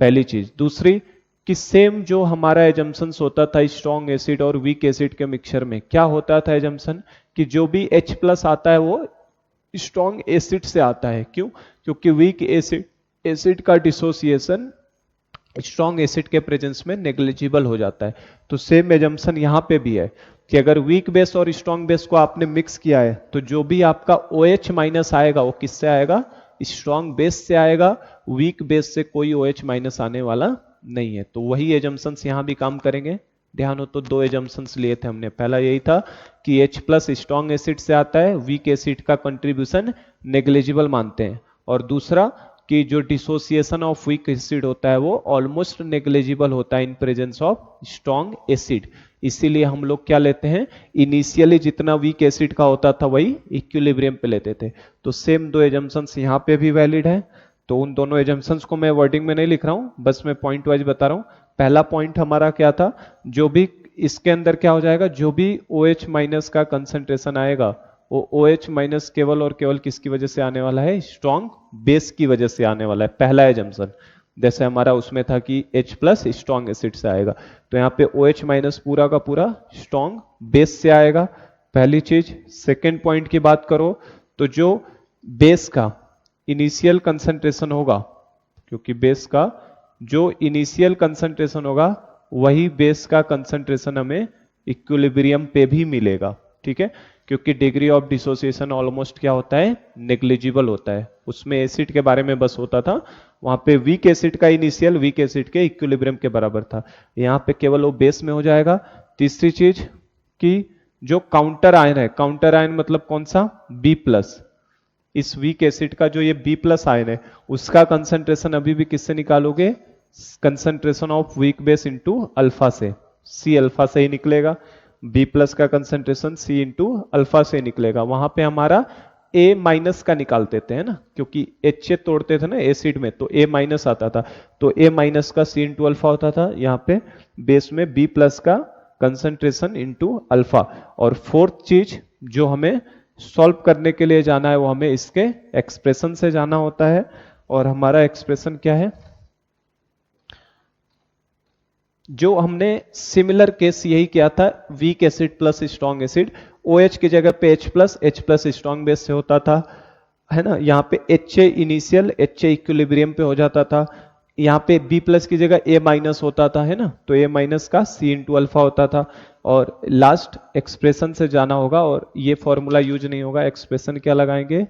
पहली चीज। दूसरी कि सेम जो हमारा एजम्पन्स होता था स्ट्रॉन्ग एसिड और वीक एसिड के मिक्सचर में, क्या होता था एजम्पन कि जो भी H प्लस आता है वो स्ट्रॉन्ग एसिड से आता है। क्यों? क्योंकि वीक एसिड का डिसोसिएशन स्ट्रॉन्ग एसिड के प्रेजेंस में नेग्लिजिबल हो जाता है। तो सेम एजम्पन यहां पे भी है कि अगर वीक बेस और स्ट्रॉन्ग बेस को आपने मिक्स किया है तो जो भी आपका OH माइनस आएगा वो किससे आएगा, स्ट्रॉन्ग बेस से आएगा, वीक बेस से कोई OH माइनस आने वाला नहीं है। तो वही एजम्पन्स यहां भी काम करेंगे। ध्यान हो तो दो एजम्पन्स लिए थे हमने, पहला यही था कि H प्लस स्ट्रॉन्ग एसिड से आता है, वीक एसिड का कंट्रीब्यूशन नेग्लिजिबल मानते हैं, और दूसरा कि जो डिसोसिएशन ऑफ वीक एसिड होता है वो ऑलमोस्ट नेग्लिजिबल होता है in presence of strong acid. इसीलिए हम लोग क्या लेते हैं, इनिशियली जितना वीक एसिड का होता था वही इक्विलिब्रियम पे लेते थे। तो सेम दो एजम्पन्स यहां पे भी वैलिड है। तो उन दोनों एजम्पन्स को मैं वर्डिंग में नहीं लिख रहा हूं, बस मैं पॉइंट वाइज बता रहा हूं। पहला पॉइंट हमारा क्या था, जो भी इसके अंदर क्या हो जाएगा, जो भी OH माइनस का कंसंट्रेशन आएगा वो OH माइनस केवल और केवल किसकी वजह से आने वाला है, स्ट्रॉन्ग बेस की वजह से आने वाला है, पहला एजम्पशन। जैसे हमारा उसमें था कि H प्लस स्ट्रॉन्ग एसिड से आएगा, तो यहाँ पे OH माइनस पूरा का पूरा स्ट्रॉन्ग बेस से आएगा, पहली चीज। सेकेंड पॉइंट की बात करो तो जो बेस का इनिशियल कंसंट्रेशन होगा, क्योंकि बेस का जो इनिशियल कंसंट्रेशन होगा वही बेस का कंसंट्रेशन हमें इक्विलिब्रियम पे भी मिलेगा। ठीक है, क्योंकि डिग्री ऑफ डिसोसिएशन ऑलमोस्ट क्या होता है, नेग्लिजिबल होता है। उसमें एसिड के बारे में बस होता था, वहां पे वीक एसिड का इनिशियल वीक एसिड के इक्विलिब्रियम के बराबर था, यहां पे केवल वो बेस में हो जाएगा। तीसरी चीज कि जो काउंटर आयन है, काउंटर आयन मतलब कौन सा, बी प्लस, इस वीक एसिड का जो ये बी प्लस आयन है उसका कंसंट्रेशन अभी भी किससे निकालोगे, concentration of weak base into alpha से, सी अल्फा से ही निकलेगा। बी प्लस का कंसंट्रेशन सी इंटू अल्फा से निकलेगा। वहां पे हमारा ए माइनस का निकालते थे, है ना, क्योंकि एच तोड़ते थे ना एसिड में तो ए माइनस आता था, तो ए माइनस का सी इंटू अल्फा होता था। यहाँ पे बेस में बी प्लस का कंसंट्रेशन इंटू अल्फा। और फोर्थ चीज जो हमें सॉल्व करने के लिए जाना है वो हमें इसके एक्सप्रेशन से जाना होता है, और हमारा एक्सप्रेशन क्या है, जो हमने सिमिलर केस यही किया था, week acid plus strong acid, OH की जगह पे H प्लस स्ट्रॉन्ग बेस से होता था, है ना। यहाँ पे HA इनिशियल, HA इक्विलिब्रियम पे हो जाता था। यहाँ पे B प्लस की जगह A माइनस होता था, है ना, तो A माइनस का C इंटू अल्फा होता था। और लास्ट एक्सप्रेशन से जाना होगा, और ये फॉर्मूला यूज नहीं होगा, एक्सप्रेशन क्या लगाएंगे,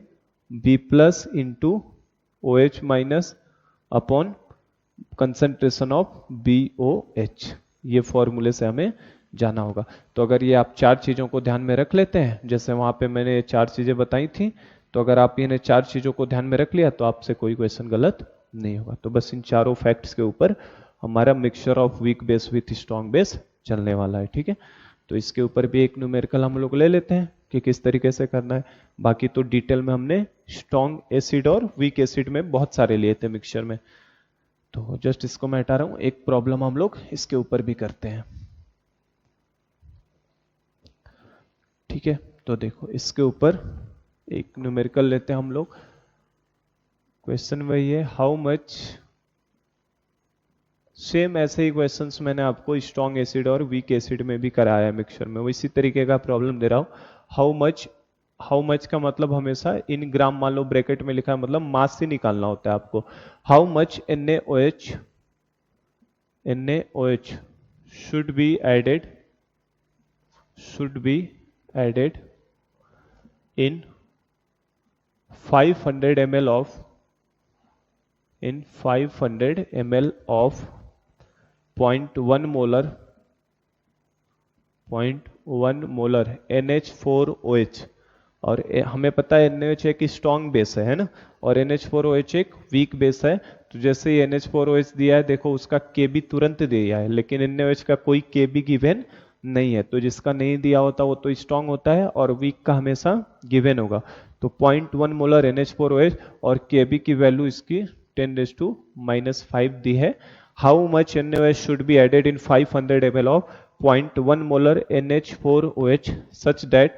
B plus into OH minus upon concentration of BOH, ये फॉर्मूले से हमें जाना होगा। तो अगर ये आप चार चीजों को ध्यान में रख लेते हैं, जैसे वहां पे मैंने चार चीजें बताई थी, तो अगर आप इन्हें चार चीजों को ध्यान में रख लिया तो आपसे कोई क्वेश्चन गलत नहीं होगा। तो बस इन चारों फैक्ट्स के ऊपर हमारा mixture of weak base with strong base चलने वाला है। ठीक है, तो इसके ऊपर भी एक न्यूमेरिकल हम लोग ले लेते हैं कि किस तरीके से करना है। बाकी तो डिटेल में हमने स्ट्रॉन्ग एसिड और वीक एसिड में बहुत सारे लिए थे मिक्सचर में, तो जस्ट इसको मैं हटा रहा हूं। एक प्रॉब्लम हम लोग इसके ऊपर भी करते हैं। ठीक है, तो देखो इसके ऊपर एक न्यूमेरिकल लेते हैं हम लोग। क्वेश्चन वही है, हाउ मच, सेम ऐसे ही क्वेश्चंस मैंने आपको स्ट्रॉन्ग एसिड और वीक एसिड में भी कराया है मिक्सचर में, वो इसी तरीके का प्रॉब्लम दे रहा हूं। हाउ मच का मतलब हमेशा इन ग्राम मान लो ब्रैकेट में लिखा है, मतलब मास से निकालना होता है आपको। How much NaOH should be added in 500 ml of 0.1 molar NH4OH और हमें पता है NaOH एक स्ट्रॉन्ग बेस है ना, और NH4OH एक वीक बेस है। तो जैसे ही NH4OH दिया है, देखो उसका Kb तुरंत दिया है, लेकिन NaOH का कोई Kb गिवन नहीं है। तो जिसका नहीं दिया होता वो तो स्ट्रॉन्ग होता है, और वीक का हमेशा गिवन होगा। तो 0.1 मोलर NH4OH, और Kb की वैल्यू इसकी 10⁻⁻5 दी है। How much NaOH should be added in 500 ml of 0.1 molar NH4OH such that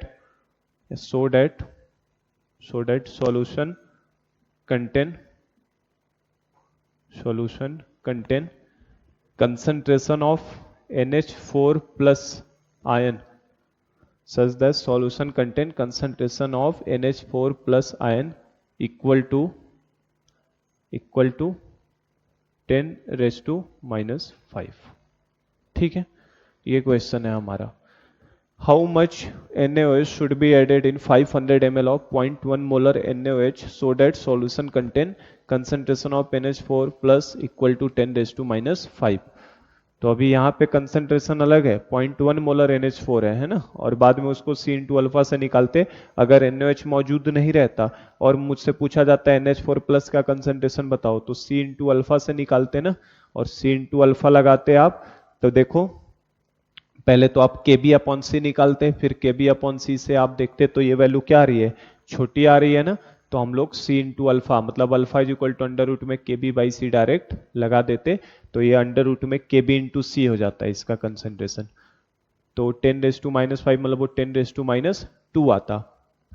so that contain solution contain concentration of NH4 plus ion such that solution contain concentration of NH4 plus ion equal to 10⁻⁵। ठीक है, ये question है हमारा। How much NaOH should be added in 500 ml of 0.1 molar NaOH so that solution contain concentration of NH4 plus equal to 10⁻⁵। तो अभी यहाँ पे concentration अलग है, 0.1 मोलर NH4 है ना, और बाद में उसको C इंटू अल्फा से निकालते। अगर NaOH मौजूद नहीं रहता और मुझसे पूछा जाता है NH4 प्लस का कंसंट्रेशन बताओ, तो C इंटू अल्फा से निकालते ना, और C इंटू अल्फा लगाते आप। तो देखो पहले तो आप Kb अपॉन सी निकालते, फिर Kb अपॉन सी से आप देखते तो ये वैल्यू क्या आ रही है, छोटी आ रही है ना। तो हम लोग C इंटू अल्फा मतलब alpha is equal to under root में Kb बाई सी डायरेक्ट लगा देते, तो ये अंडर रूट में Kb इंटू सी हो जाता है इसका कंसेंट्रेशन। तो 10⁻⁵ मतलब वो 10⁻² आता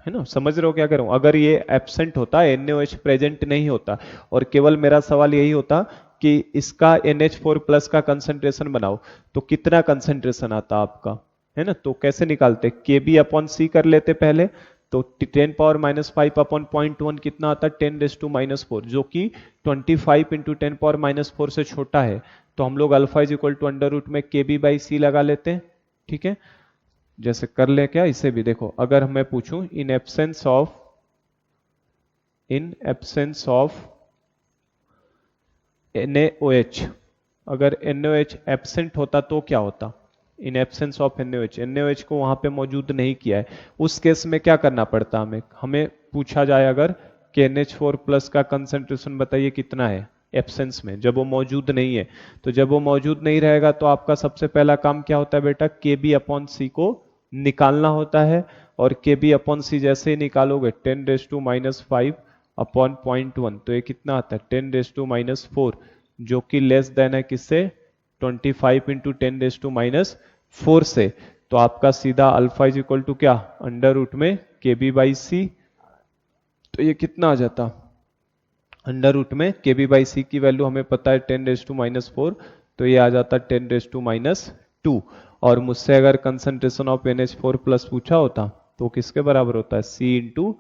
है ना। समझ रहे हो क्या करूं? अगर ये एब्सेंट होता, NaOH प्रेजेंट नहीं होता, और केवल मेरा सवाल यही होता कि इसका NH4 प्लस का कंसंट्रेशन बनाओ, तो कितना कंसंट्रेशन आता आपका, है ना। तो कैसे निकालते, Kb अपॉन सी कर लेते पहले, तो 10⁻⁵ अपॉन 0.1 कितना आता है 10⁻⁻4, जो कि 25 इंटू 10⁻⁴ से छोटा है। तो हम लोग alpha is equal to under root में Kb बाई सी लगा लेते हैं। ठीक है, जैसे कर ले क्या, इसे भी देखो। अगर मैं पूछूं इन एब्सेंस ऑफ NaOH, अगर NaOH एब्सेंट होता तो क्या होता, इन एब्सेंस ऑफ NaOH को वहां पे मौजूद नहीं किया है, उस केस में क्या करना पड़ता हमें पूछा जाए अगर कि NH4 प्लस का कंसंट्रेशन बताइए कितना है एब्सेंस में, जब वो मौजूद नहीं है। तो जब वो मौजूद नहीं रहेगा तो आपका सबसे पहला काम क्या होता है बेटा, Kb अपॉन सी को निकालना होता है। और Kb अपॉन सी जैसे ही निकालोगे 10⁻⁵ अपॉन 0.1, तो ये कितना आता है 10⁻⁴, जो कि लेस देन है किससे, 25 इंटू 10⁻⁴ से। तो आपका सीधा अल्फा इज इक्वल टू क्या, अंडर रूट में Kb बाई सी। तो ये कितना आ जाता, अंडर रूट में Kb बाई सी की वैल्यू हमें पता है 10⁻⁴, तो ये आ जाता 10⁻²। और मुझसे अगर कंसंट्रेशन ऑफ NH4 प्लस पूछा होता तो किसके बराबर होता है, C इंटू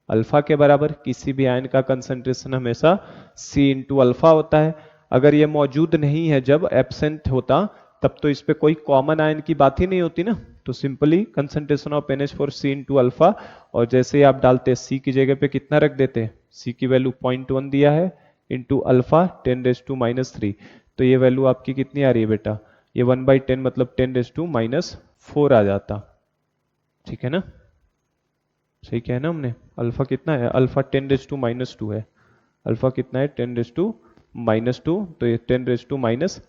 अल्फा के बराबर। किसी भी आयन का कंसंट्रेशन हमेशा C इंटू अल्फा होता है। अगर ये मौजूद नहीं है, जब एब्सेंट होता, तब तो इस पे कोई कॉमन आयन की बात ही नहीं होती ना। तो simply concentration of NH4 C into alpha, और जैसे ही आप डालते C की जगह पे कितना रख देते, C की वैल्यू 0.1 दिया है इंटू अल्फा 10⁻⁻3। तो ये वैल्यू आपकी कितनी आ रही है बेटा, ये 1/10 मतलब 10⁻⁴ आ जाता। ठीक है ना, सही क्या है ना हमने। अल्फा कितना है, अल्फा 10⁻² है। अल्फा कितना है 10⁻², तो ये 10⁻³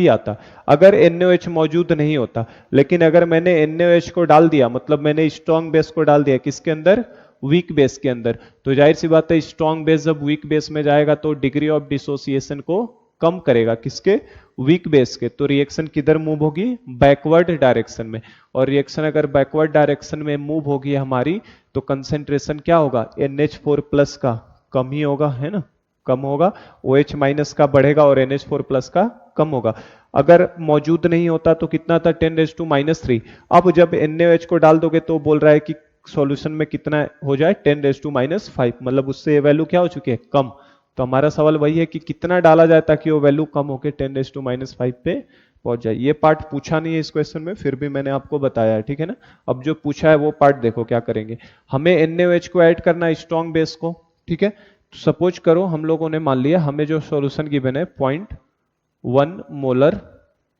आता अगर NaOH मौजूद नहीं होता। लेकिन अगर मैंने NaOH को डाल दिया, मतलब मैंने स्ट्रॉन्ग बेस को डाल दिया किसके अंदर, वीक बेस के अंदर, तो जाहिर सी बात है स्ट्रॉन्ग बेस जब वीक बेस में जाएगा तो डिग्री ऑफ डिसोसिएशन को कम करेगा, किसके, वीक बेस के। तो रिएक्शन किधर मूव होगी, बैकवर्ड डायरेक्शन में। और रिएक्शन अगर बैकवर्ड डायरेक्शन में मूव होगी हमारी, तो कंसेंट्रेशन क्या होगा, NH4 प्लस का कम ही होगा, है ना, कम होगा। OH माइनस का बढ़ेगा और NH4 प्लस का कम होगा। अगर मौजूद नहीं होता तो कितना था 10⁻⁻3। अब जब NaOH को डाल दोगे तो बोल रहा है कि सॉल्यूशन में कितना हो जाए 10⁻⁵, मतलब उससे ये वैल्यू क्या हो चुकी है, कम। तो हमारा सवाल वही है कि कितना डाला जाए ताकि वो वैल्यू कम होकर 10⁻⁵ पे पहुंच जाए। ये पार्ट पूछा नहीं है इस क्वेश्चन में, फिर भी मैंने आपको बताया है, ठीक है ना। अब जो पूछा है वो पार्ट देखो क्या करेंगे। हमें NaOH को ऐड करना है स्ट्रॉन्ग बेस को, ठीक है। तो सपोज करो हम लोगों ने मान लिया हमें जो सॉल्यूशन गिवन है 0.1 मोलर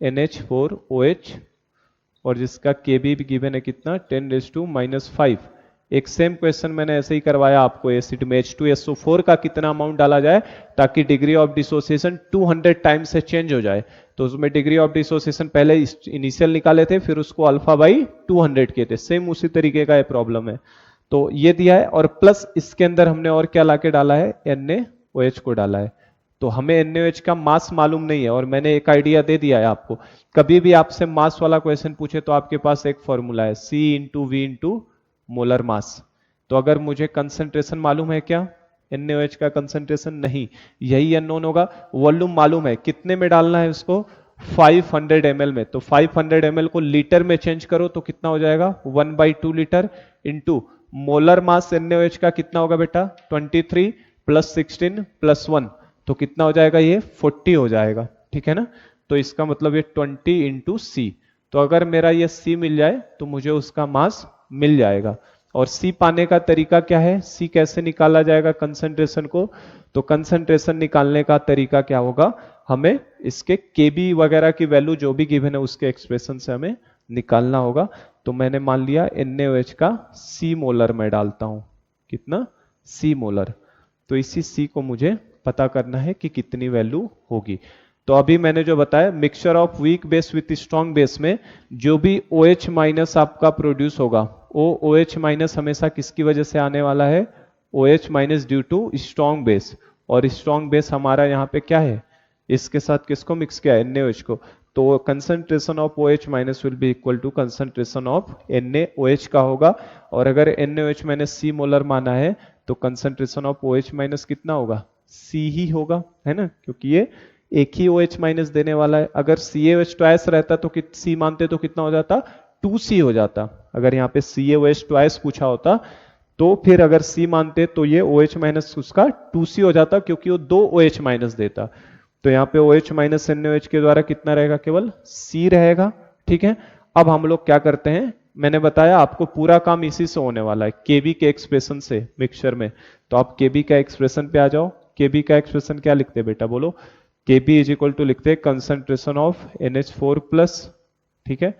NH4OH, और जिसका Kb भी गिवन है कितना 10⁻⁵, एक सेम क्वेश्चन मैंने ऐसे ही करवाया आपको एसिड में H2SO4 का कितना अमाउंट डाला जाए ताकि डिग्री ऑफ डिसोसिएशन 200 टाइम्स से चेंज हो जाए। तो उसमें डिग्री ऑफ डिसोसिएशन पहले इनिशियल निकाले थे, फिर उसको अल्फा बाई 200 किए थे। सेम उसी तरीके का ये प्रॉब्लम है। तो ये दिया है और प्लस इसके अंदर हमने और क्या लाके डाला है, NaOH को डाला है। तो हमें NaOH का मास मालूम नहीं है और मैंने एक आइडिया दे दिया है आपको। कभी भी आपसे मास वाला क्वेश्चन पूछे तो आपके पास एक फॉर्मूला है C into V into molar mass. तो अगर मुझे कंसंट्रेशन मालूम है क्या, NaOH का कंसंट्रेशन नहीं, यही अननोन होगा। वॉल्यूम मालूम है, कितने में डालना है उसको, 500 ml में। तो 500 ml को लीटर में चेंज करो तो कितना हो जाएगा, 1/2 लीटर इंटू मोलर मास NaOH का कितना होगा बेटा, 23 प्लस 16 प्लस 1, तो कितना हो जाएगा, ये 40 हो जाएगा। ठीक है ना। तो इसका मतलब ये 20 इंटू सी। तो अगर मेरा ये C मिल जाए तो मुझे उसका मास मिल जाएगा। और C पाने का तरीका क्या है, C कैसे निकाला जाएगा कंसंट्रेशन को, तो कंसंट्रेशन निकालने का तरीका क्या होगा, हमें इसके Kb वगैरह की वैल्यू जो भी गिवन है उसके एक्सप्रेशन से हमें निकालना होगा। तो मैंने मान लिया NaOH का C मोलर में डालता हूं, कितना, C मोलर। तो इसी C को मुझे पता करना है कि कितनी वैल्यू होगी। तो अभी मैंने जो बताया, mixture of weak base with strong base में जो भी OH माइनस आपका प्रोड्यूस होगा, वो OH माइनस हमेशा किसकी वजह से आने वाला है, OH minus due to strong base. और स्ट्रॉन्ग बेस हमारा यहाँ पे क्या है, इसके साथ किसको मिक्स किया है, NaOH को। तो concentration of OH minus will be equal to concentration of NaOH का होगा। और अगर NaOH मैंने C मोलर माना है तो कंसंट्रेशन ऑफ OH माइनस कितना होगा, C ही होगा, है ना, क्योंकि ये एक ही OH माइनस देने वाला है। अगर CaOH ट्वाइस रहता तो C मानते तो कितना हो जाता, 2C हो जाता। अगर यहाँ पे CaOH ट्वाइस पूछा होता तो फिर अगर C मानते तो ये OH माइनस उसका 2C हो जाता, क्योंकि वो 2 OH माइनस देता। तो यहाँ पे OH माइनस NaOH के द्वारा कितना रहेगा, केवल C रहेगा। ठीक है। अब हम लोग क्या करते हैं, मैंने बताया आपको पूरा काम इसी से होने वाला है, Kb के एक्सप्रेशन से मिक्सचर में। तो आप Kb का एक्सप्रेशन पे आ जाओ। Kb का एक्सप्रेशन क्या लिखते हैं बेटा, बोलो। Kb इज इक्वल टू लिखते हैं कंसंट्रेशन ऑफ NH4 प्लस, ठीक है,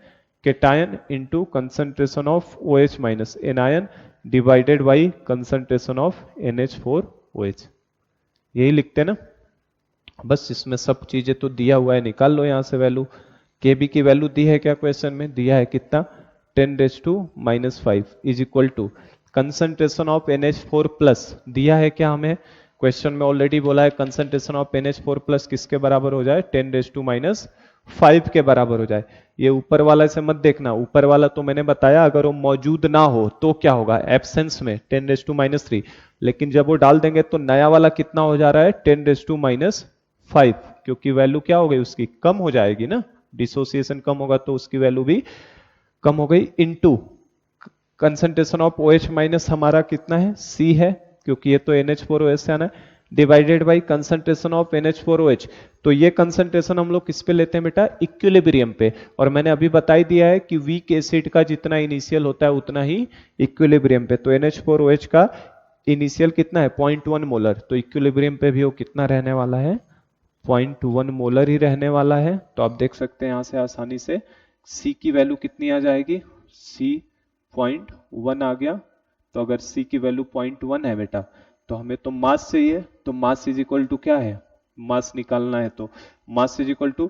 cation into concentration of OH minus anion divided by concentration of NH4OH। यही लिखते हैं ना। बस इसमें सब चीजें तो दिया हुआ है, निकाल लो यहां से वैल्यू। Kb की वैल्यू दी है क्या क्वेश्चन में, दिया है कितना, 10⁻⁵ is equal to concentration of NH4 plus दिया है क्या हमें, क्वेश्चन में ऑलरेडी बोला है कंसंट्रेशन ऑफ NH4 प्लस किसके बराबर हो जाए, 10⁻⁵ के बराबर हो जाए। ये ऊपर वाला से मत देखना, ऊपर वाला तो मैंने बताया अगर वो मौजूद ना हो तो क्या होगा, एब्सेंस में 10⁻3। लेकिन जब वो डाल देंगे तो नया वाला कितना हो जा रहा है, 10⁻⁵, क्योंकि वैल्यू क्या हो गई उसकी, कम हो जाएगी ना, डिसोसिएशन कम होगा तो उसकी वैल्यू भी कम हो गई। Into concentration of OH minus हमारा कितना है, C है, क्योंकि ये तो NH4OH से आना है, divided by concentration of NH4OH। तो ये कंसंट्रेशन हम लोग किस पे लेते हैं बेटा, इक्विलिब्रियम पे। और मैंने अभी बता ही दिया है कि वीक एसिड का जितना इनिशियल होता है उतना ही इक्विलिब्रियम पे। तो NH4OH का इनिशियल कितना है, 0.1 मोलर। तो इक्विलिब्रियम पे भी वो कितना रहने वाला है, 0.1 मोलर ही रहने वाला है। तो आप देख सकते हैं यहां से आसानी से C की वैल्यू कितनी आ जाएगी, C 0.1 आ गया। तो अगर C की वैल्यू 0.1 है बेटा, तो हमें तो मास चाहिए, तो मास इज इक्वल टू क्या है, मास निकालना है। तो mass is equal to,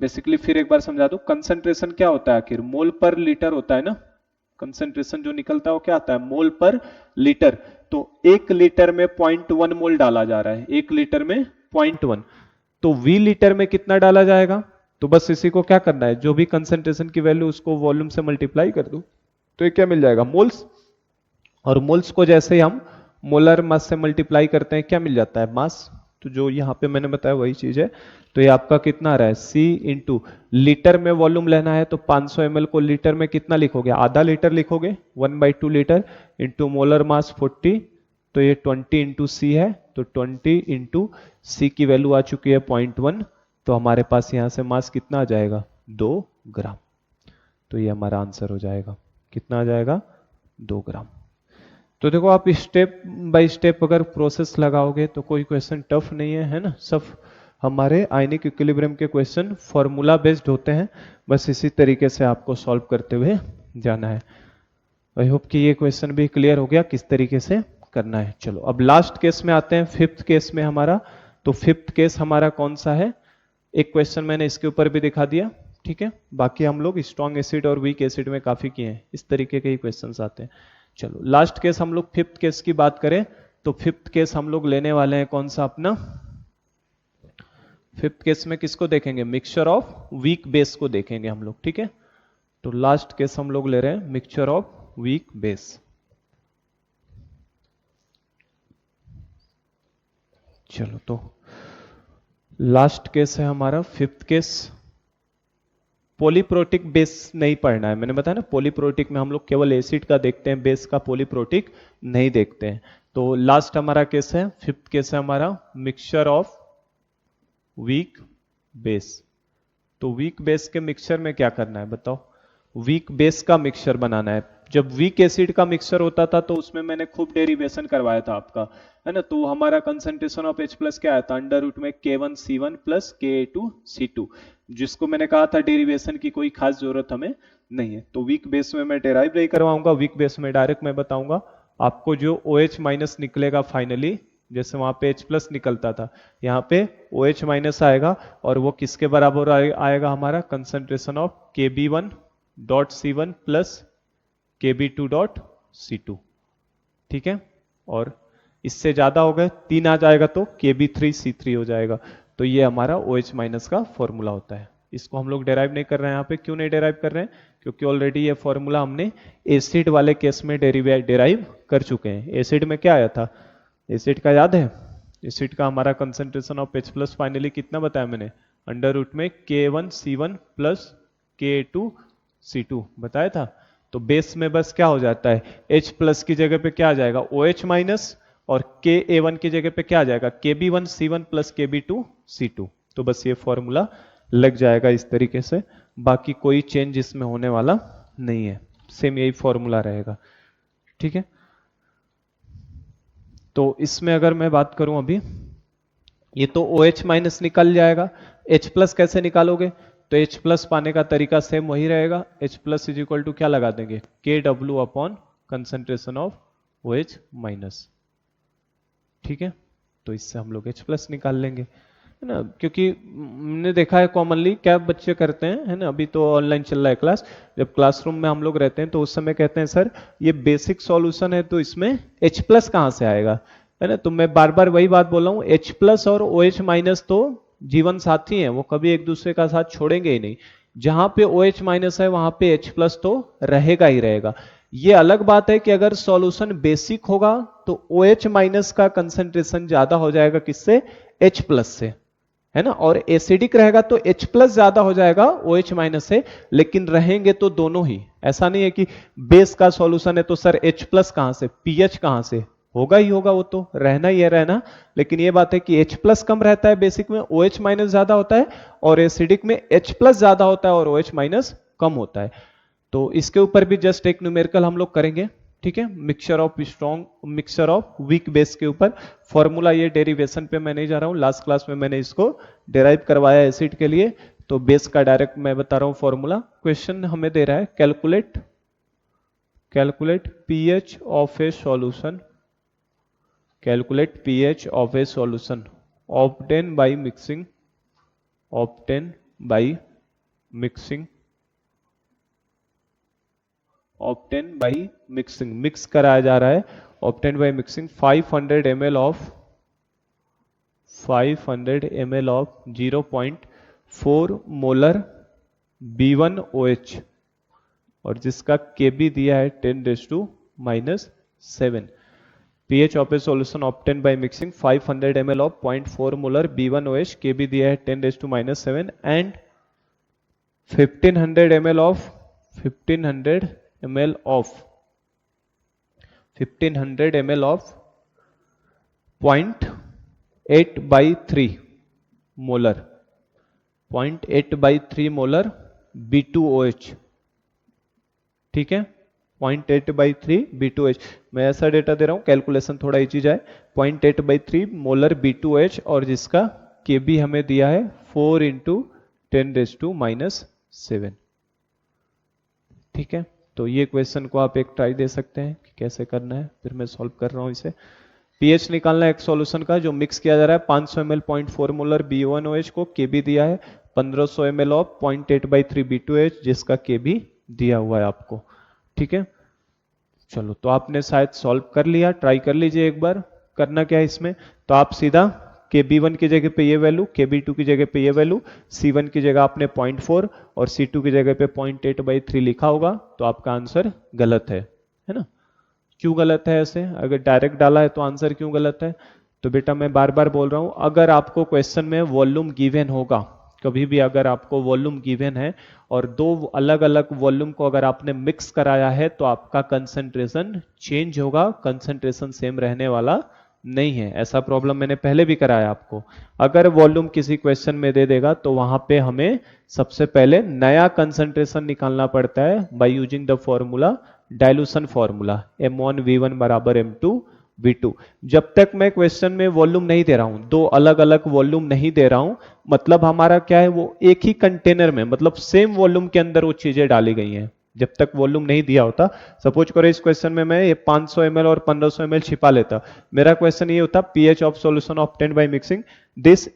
basically फिर एक बार समझा दूं, कंसंट्रेशन क्या होता है आखिर, मोल पर लीटर होता है ना। कंसंट्रेशन जो निकलता है वो क्या आता है, मोल पर लीटर। तो 1 लीटर में 0.1 मोल डाला जा रहा है, 1 लीटर में 0.1। तो V लीटर में कितना डाला जाएगा, तो बस इसी को क्या करना है, जो भी कंसंट्रेशन की वैल्यू उसको वॉल्यूम से मल्टीप्लाई कर दो, तो ये क्या मिल जाएगा, मोल्स। और मोल्स को जैसे ही हम मोलर मास से मल्टीप्लाई करते हैं क्या मिल जाता है, मास। तो जो यहाँ पे मैंने बताया वही चीज है। तो ये आपका कितना आ रहा है, C इंटू लीटर में वॉल्यूम लेना है तो 500 ml को लीटर में कितना लिखोगे, आधा लीटर लिखोगे, 1/2 लीटर इंटू मोलर मास 40। तो ये 20 इंटू C है, तो 20 इंटू C की वैल्यू आ चुकी है 0.1। तो हमारे पास यहां से मास कितना आ जाएगा, 2 ग्राम। तो ये हमारा आंसर हो जाएगा, कितना आ जाएगा, 2 ग्राम। तो देखो आप स्टेप बाय स्टेप अगर प्रोसेस लगाओगे तो कोई क्वेश्चन टफ नहीं है ना। सब हमारे आयनिक इक्विलिब्रियम के क्वेश्चन फॉर्मूला बेस्ड होते हैं, बस इसी तरीके से आपको सॉल्व करते हुए जाना है। आई होप कि ये क्वेश्चन भी क्लियर हो गया किस तरीके से करना है। चलो अब लास्ट केस में आते हैं, फिफ्थ केस में हमारा। तो फिफ्थ केस हमारा कौन सा है, एक क्वेश्चन मैंने इसके ऊपर भी दिखा दिया, ठीक है। बाकी हम लोग स्ट्रॉन्ग एसिड और वीक एसिड में काफी किए हैं, इस तरीके के ही क्वेश्चंस आते हैं। चलो लास्ट केस हम लोग फिफ्थ केस की बात करें तो फिफ्थ केस हम लोग लेने वाले हैं कौन सा अपना, फिफ्थ केस में किसको देखेंगे, मिक्सचर ऑफ वीक बेस को देखेंगे हम लोग, ठीक है। तो लास्ट केस हम लोग ले रहे हैं मिक्सचर ऑफ वीक बेस। चलो तो लास्ट केस है हमारा फिफ्थ केस। पॉलीप्रोटिक बेस नहीं पढ़ना है, मैंने बताया ना पॉलीप्रोटिक में हम लोग केवल एसिड का देखते हैं, बेस का पॉलीप्रोटिक नहीं देखते हैं। तो लास्ट हमारा केस है, फिफ्थ केस है हमारा मिक्सचर ऑफ वीक बेस। तो वीक बेस के मिक्सचर में क्या करना है बताओ, वीक बेस का मिक्सचर बनाना है। जब वीक एसिड का मिक्सचर होता था तो उसमें मैंने खूब डेरिवेशन करवाया था आपका, है ना। तो हमारा कंसंट्रेशन ऑफ H प्लस क्या आया था, अंडर रूट में K1C1 प्लस Ka2C2, जिसको मैंने कहा था डेरिवेशन की कोई खास जरूरत हमें नहीं है। तो वीक बेस में मैं डेराइव नहीं करवाऊंगा, वीक बेस में डायरेक्ट मैं बताऊंगा आपको जो OH माइनस निकलेगा फाइनली, जैसे वहां पे H प्लस निकलता था, यहाँ पे OH माइनस आएगा और वो किसके बराबर आएगा हमारा, concentration of Kb1.C1 plus Kb2.C2, ठीक है। और इससे ज्यादा हो गए, 3 आ जाएगा तो Kb3C3 हो जाएगा। तो ये हमारा OH माइनस का फॉर्मूला होता है। इसको हम लोग डेराइव नहीं कर रहे हैं यहाँ पे, क्यों नहीं डेराइव कर रहे हैं, क्योंकि ऑलरेडी ये फॉर्मूला हमने एसिड वाले केस में डेराइव कर चुके हैं। एसिड में क्या आया था, एसिड का याद है, एसिड का हमारा concentration of H plus finally कितना बताया मैंने, अंडर रूट में K1C1 प्लस Ka2C2 बताया था। तो बेस में बस क्या हो जाता है, H प्लस की जगह पे क्या आ जाएगा OH माइनस, और Ka1 की जगह पे क्या आ जाएगा Kb1C1 प्लस Kb2C2। तो बस ये फॉर्मूला लग जाएगा इस तरीके से, बाकी कोई चेंज इसमें होने वाला नहीं है, सेम यही फॉर्मूला रहेगा, ठीक है। तो इसमें अगर मैं बात करूं अभी, ये तो OH माइनस निकल जाएगा, H प्लस कैसे निकालोगे, तो H प्लस पाने का तरीका सेम वही रहेगा, H plus is equal to क्या लगा देंगे, KW upon concentration of OH minus, ठीक है। तो इससे हम लोग H प्लस निकाल लेंगे, है ना। क्योंकि हमने देखा है कॉमनली क्या बच्चे करते हैं, है ना, अभी तो ऑनलाइन चल रहा है क्लास, जब क्लासरूम में हम लोग रहते हैं तो उस समय कहते हैं सर ये बेसिक सॉल्यूशन है तो इसमें H प्लस कहाँ से आएगा, है ना। तो मैं बार बार वही बात बोल रहा हूँ, H प्लस और OH माइनस तो जीवन साथी हैं, वो कभी एक दूसरे का साथ छोड़ेंगे ही नहीं। जहां पे OH माइनस है वहां पे H प्लस तो रहेगा ही रहेगा। ये अलग बात है कि अगर सॉल्यूशन बेसिक होगा तो OH माइनस का कंसंट्रेशन ज्यादा हो जाएगा किससे, H प्लस से, है ना। और एसिडिक रहेगा तो H प्लस ज्यादा हो जाएगा OH माइनस से, लेकिन रहेंगे तो दोनों ही। ऐसा नहीं है कि बेस का सॉल्यूशन है तो सर H प्लस कहां से, पीएच कहां से, होगा ही होगा, वो तो रहना ही है रहना। लेकिन ये बात है कि H प्लस कम रहता है बेसिक में, OH माइनस ज्यादा होता है, और एसिडिक में H प्लस ज्यादा होता है और OH माइनस कम होता है। तो इसके ऊपर भी जस्ट एक न्यूमेरिकल हम लोग करेंगे, ठीक है। Mixture of strong, mixture of weak base के ऊपर फॉर्मूला, ये डेरिवेशन पे मैं नहीं जा रहा हूं, लास्ट क्लास में मैंने इसको डेराइव करवाया एसिड के लिए, तो बेस का डायरेक्ट मैं बता रहा हूं फॉर्मूला। क्वेश्चन हमें दे रहा है calculate pH of A solution, calculate pH of A solution obtain by mixing, obtain by mixing, obtain by mixing, mix कराया जा रहा है, obtain by mixing 500 ml of 0.4 molar B1OH, और जिसका Kb दिया है 10⁻⁻⁷। pH of A solution obtain by mixing 500 ml of 0.4 molar B1OH, Kb दिया है 10⁻⁷, and 1500 ml of 1500 ml of 0.8/3 molar, 0.8/3 molar B2OH, ठीक है। 0.8/3 B2OH, मैं ऐसा डेटा दे रहा हूं कैलकुलेशन थोड़ा इजी जाए। 0.8/3 मोलर B2OH, और जिसका Kb हमें दिया है 4 × 10⁻⁷, ठीक है। तो ये क्वेश्चन को आप एक ट्राई दे सकते हैं कि कैसे करना है, फिर मैं सॉल्व कर रहा हूँ इसे। पीएच निकालना है एक सॉल्यूशन का जो मिक्स किया जा रहा है 500 ml 0.4 मोलर B1OH को, केबी दिया है 1500 ml ऑफ 0.8/3 B2H जिसका केबी दिया हुआ है आपको। ठीक है, चलो तो आपने शायद सॉल्व कर लिया, ट्राई कर लीजिए एक बार। करना क्या है इसमें, तो आप सीधा KB1 की जगह पे ये वैल्यू, KB2 की जगह पे ये वैल्यू, C1 की जगह आपने 0.4 और C2 की जगह पे 0.8/3 लिखा होगा, तो आपका आंसर गलत है ना। क्यों गलत है ऐसे, अगर डायरेक्ट डाला है तो आंसर क्यों गलत है। तो बेटा मैं बार बार बोल रहा हूं, अगर आपको क्वेश्चन में वॉल्यूम गिवन होगा, कभी भी अगर आपको वॉल्यूम गिवन है और दो अलग अलग वॉल्यूम को अगर आपने मिक्स कराया है तो आपका कंसंट्रेशन चेंज होगा, कंसंट्रेशन सेम रहने वाला नहीं है। ऐसा प्रॉब्लम मैंने पहले भी कराया आपको। अगर वॉल्यूम किसी क्वेश्चन में दे देगा तो वहां पे हमें सबसे पहले नया कंसंट्रेशन निकालना पड़ता है by using the formula, dilution formula, M1V1 बराबर M2V2। जब तक मैं क्वेश्चन में वॉल्यूम नहीं दे रहा हूं, दो अलग अलग वॉल्यूम नहीं दे रहा हूं, मतलब हमारा क्या है, वो एक ही कंटेनर में, मतलब सेम वॉल्यूम के अंदर वो चीजें डाली गई हैं। जब तक वॉल्यूम नहीं दिया होता, सपोज करो इस क्वेश्चन में मैं ये 500 ml और 1500 ml छिपा लेता, मेरा क्वेश्चन ये होता pH of solution obtained by mixing this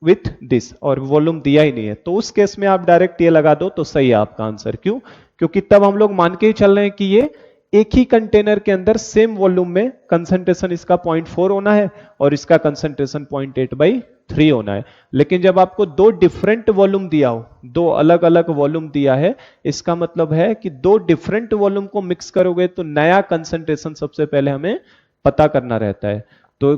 with this, और वॉल्यूम दिया ही नहीं है, तो उस केस में आप डायरेक्ट ये लगा दो तो सही है आपका आंसर। क्यों, क्योंकि तब हम लोग मान के ही चल रहे हैं कि ये एक ही कंटेनर के अंदर सेम वॉल्यूम में कंसंट्रेशन इसका 0.4 होना है और इसका कंसंट्रेशन 0.8/3 होना है। लेकिन जब आपको दो डिफरेंट वॉल्यूम दिया हो, दो अलग अलग वॉल्यूम दिया है, इसका मतलब है कि दो डिफरेंट वॉल्यूम को मिक्स करोगे तो नया कंसंट्रेशन सबसे पहले हमें पता करना रहता है। तो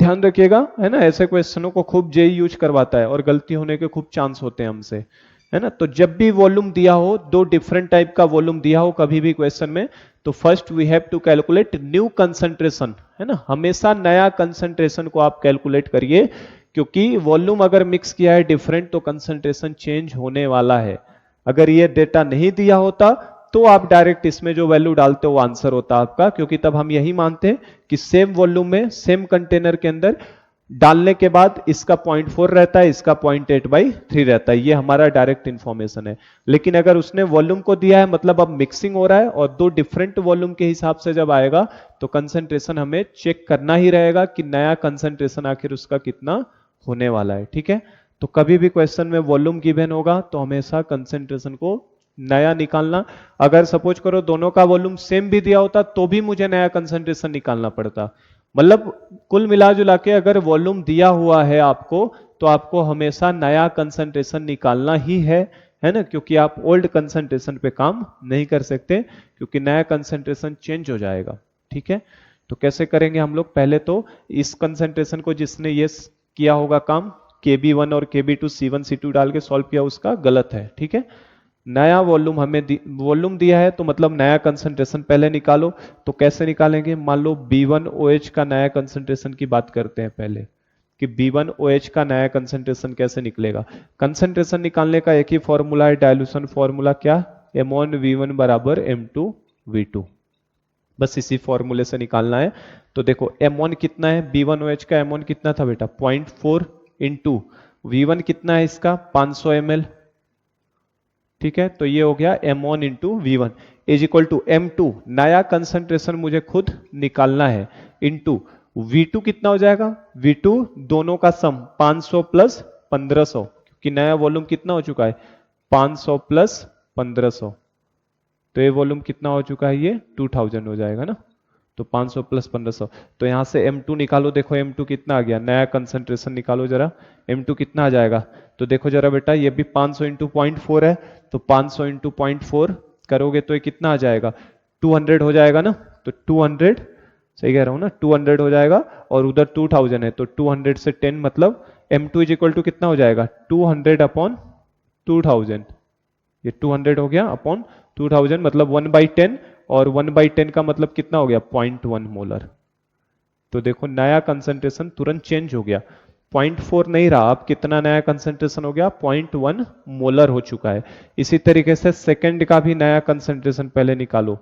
ध्यान रखिएगा, है ना, ऐसे क्वेश्चनों को खूब जेई यूज करवाता है और गलती होने के खूब चांस होते हैं हमसे, है ना। तो जब भी वॉल्यूम दिया हो, दो डिफरेंट टाइप का वॉल्यूम दिया हो कभी भी क्वेश्चन में, तो first we have to calculate new concentration, है ना, हमेशा नया कंसंट्रेशन को आप कैलकुलेट करिए, क्योंकि वॉल्यूम अगर मिक्स किया है डिफरेंट तो कंसंट्रेशन चेंज होने वाला है। अगर ये डेटा नहीं दिया होता तो आप डायरेक्ट इसमें जो वैल्यू डालते हो वो आंसर होता आपका, क्योंकि तब हम यही मानते हैं कि सेम वॉल्यूम में सेम कंटेनर के अंदर डालने के बाद इसका 0.4 रहता है, इसका 0.8/3 रहता है, ये हमारा डायरेक्ट इंफॉर्मेशन है। लेकिन अगर उसने वॉल्यूम को दिया है, मतलब अब मिक्सिंग हो रहा है और दो डिफरेंट वॉल्यूम के हिसाब से जब आएगा तो कंसंट्रेशन हमें चेक करना ही रहेगा कि नया कंसंट्रेशन आखिर उसका कितना होने वाला है। ठीक है, तो कभी भी क्वेश्चन में वॉल्यूम गिवन होगा तो हमेशा कंसंट्रेशन को नया निकालना। अगर सपोज करो दोनों का वॉल्यूम सेम भी दिया होता तो भी मुझे नया कंसंट्रेशन निकालना पड़ता। मतलब कुल मिला जुला के अगर वॉल्यूम दिया हुआ है आपको तो आपको हमेशा नया कंसंट्रेशन निकालना ही है ना, क्योंकि आप ओल्ड कंसंट्रेशन पे काम नहीं कर सकते, क्योंकि नया कंसंट्रेशन चेंज हो जाएगा। ठीक है, तो कैसे करेंगे हम लोग, पहले तो इस कंसंट्रेशन को जिसने ये किया होगा काम, KB1 और KB2 C1 C2 डाल के सॉल्व किया, उसका गलत है। ठीक है, नया वॉल्यूम हमें वॉल्यूम दिया है तो मतलब नया कंसंट्रेशन पहले निकालो। तो कैसे निकालेंगे, मान लो B1OH का नया कंसंट्रेशन की बात करते हैं पहले, कि B1OH का नया कंसंट्रेशन कैसे निकलेगा। कंसंट्रेशन निकालने का एक ही फॉर्मूला है, डाइल्यूशन फॉर्मूला, क्या, M1V1 बराबर M2V2, बस इसी फॉर्मूले से निकालना है। तो देखो M1 कितना है, B1OH का M1 कितना था बेटा, 0.4 इंटू V1 कितना है इसका 500 ml। ठीक है, तो ये हो गया M1 into V1 is equal to M2, नया कंसंट्रेशन मुझे खुद निकालना है, इंटू V2 कितना हो जाएगा, V2 दोनों का सम 500 प्लस 1500, क्योंकि नया वॉल्यूम कितना हो चुका है 500 प्लस 1500, तो ये वॉल्यूम कितना हो चुका है, ये 2000 हो जाएगा ना। तो 500 प्लस 1500, तो यहां से M2 निकालो, देखो M2 कितना आ गया, नया कंसंट्रेशन निकालो जरा, M2 कितना आ जाएगा। तो देखो जरा बेटा, ये भी 500 इंटू 0.4 है, तो 500 इंटू 0.4 करोगे तो ये कितना आ जाएगा, 200 हो जाएगा ना। तो 200, सही कह रहा हूं ना, 200 हो जाएगा, और उधर 2000 है तो 200 से 10, मतलब M2 इज इक्वल टू कितना हो जाएगा, 200 अपॉन 2000, ये 200 हो गया अपॉन 2000, मतलब 1/10, और 1/10 का मतलब कितना हो गया 0.1 मोलर। तो देखो नया कंसंट्रेशन तुरंत चेंज हो गया, 0.4 नहीं रहा, अब कितना नया कंसंट्रेशन हो गया 0.1 मोलर हो चुका है। इसी तरीके से सेकंड का भी नया कंसंट्रेशन पहले निकालो,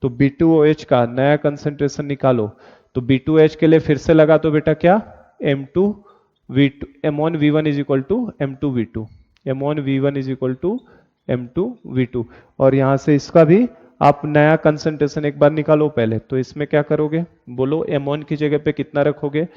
तो B2OH का नया कंसंट्रेशन निकालो। तो B2OH के लिए फिर से लगा तो बेटा क्या, M2V2, M1V1 is equal to M2V2, M1V1 is equal to M2V2, और यहां से इसका भी आप नया कंसंट्रेशन एक बार निकालो पहले। तो इसमें क्या करोगे, बोलो M1 की जगह पे कितना रखोगे,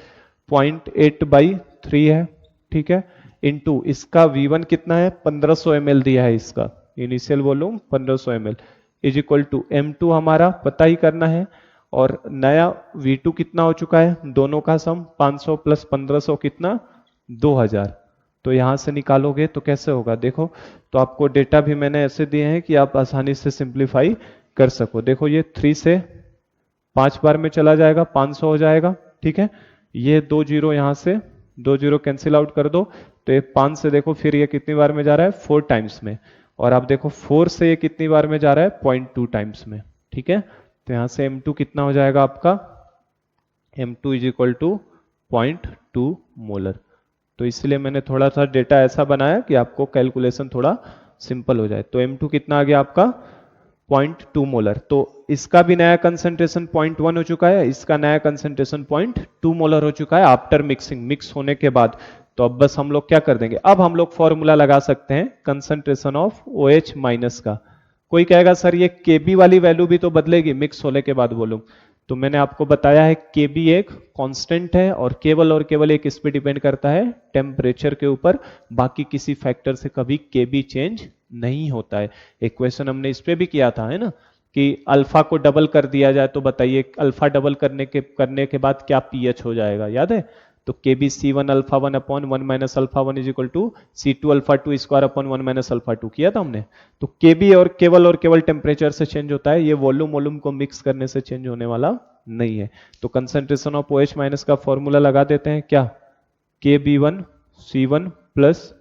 0.8/3 है, ठीक है, इनटू इसका V1 कितना है, 1500 ml दिया है, इसका initial volume 1500 ml is equal to M2 हमारा पता ही करना है, और नया V2 कितना हो चुका है, दोनों का सम 500 प्लस 1500 कितना, 2000। तो यहां से निकालोगे तो कैसे होगा देखो, तो आपको डेटा भी मैंने ऐसे दिए हैं कि आप आसानी से सिंप्लीफाई कर सको। देखो ये 3 से 5 बार में चला जाएगा, 500 हो जाएगा, ठीक है, ये 2 जीरो यहां से 2 जीरो कैंसिल आउट कर दो, तो ये 5 से देखो फिर ये कितनी बार में जा रहा है, 4 टाइम्स में, और आप देखो 4 से ये कितनी बार में जा रहा है, 0.2 टाइम्स में, ठीक है। तो यहां से M2 कितना हो जाएगा आपका, M2 is equal to 0.2 molar. तो इसलिए मैंने थोड़ा सा डेटा ऐसा बनाया कि आपको कैलकुलेशन थोड़ा सिंपल हो जाए। तो M2 कितना आ गया आपका, 0.2 मोलर। तो इसका भी नया कंसंट्रेशन 0.1 हो चुका है, इसका नया कंसंट्रेशन 0.2 मोलर हो चुका है आफ्टर मिक्सिंग, मिक्स होने के बाद। तो अब बस हम लोग क्या कर देंगे, अब हम लोग फॉर्मूला लगा सकते हैं कंसंट्रेशन ऑफ OH माइनस का। कोई कहेगा सर ये Kb वाली वैल्यू भी तो बदलेगी मिक्स होने के बाद वॉल्यूम, तो मैंने आपको बताया है Kb एक कांस्टेंट है और केवल एक इस पे डिपेंड करता है टेम्परेचर के ऊपर, बाकी किसी फैक्टर से कभी Kb चेंज नहीं होता है। एक क्वेश्चन हमने इस पे भी किया था, है ना, कि अल्फा को डबल कर दिया जाए तो बताइए अल्फा डबल करने के बाद क्या पीएच हो जाएगा, याद है। तो Kb C1 alpha 1 upon 1 minus alpha 1 is equal to C2 alpha 2 square upon 1 minus alpha 2 किया था हमने। तो Kb और केवल टेम्परेचर से चेंज होता है, ये वॉल्यूम को मिक्स करने से चेंज होने वाला नहीं है। तो कंसंट्रेशन ऑफ OH माइनस का फॉर्मूला लगा देते हैं क्या, Kb1 C1 plus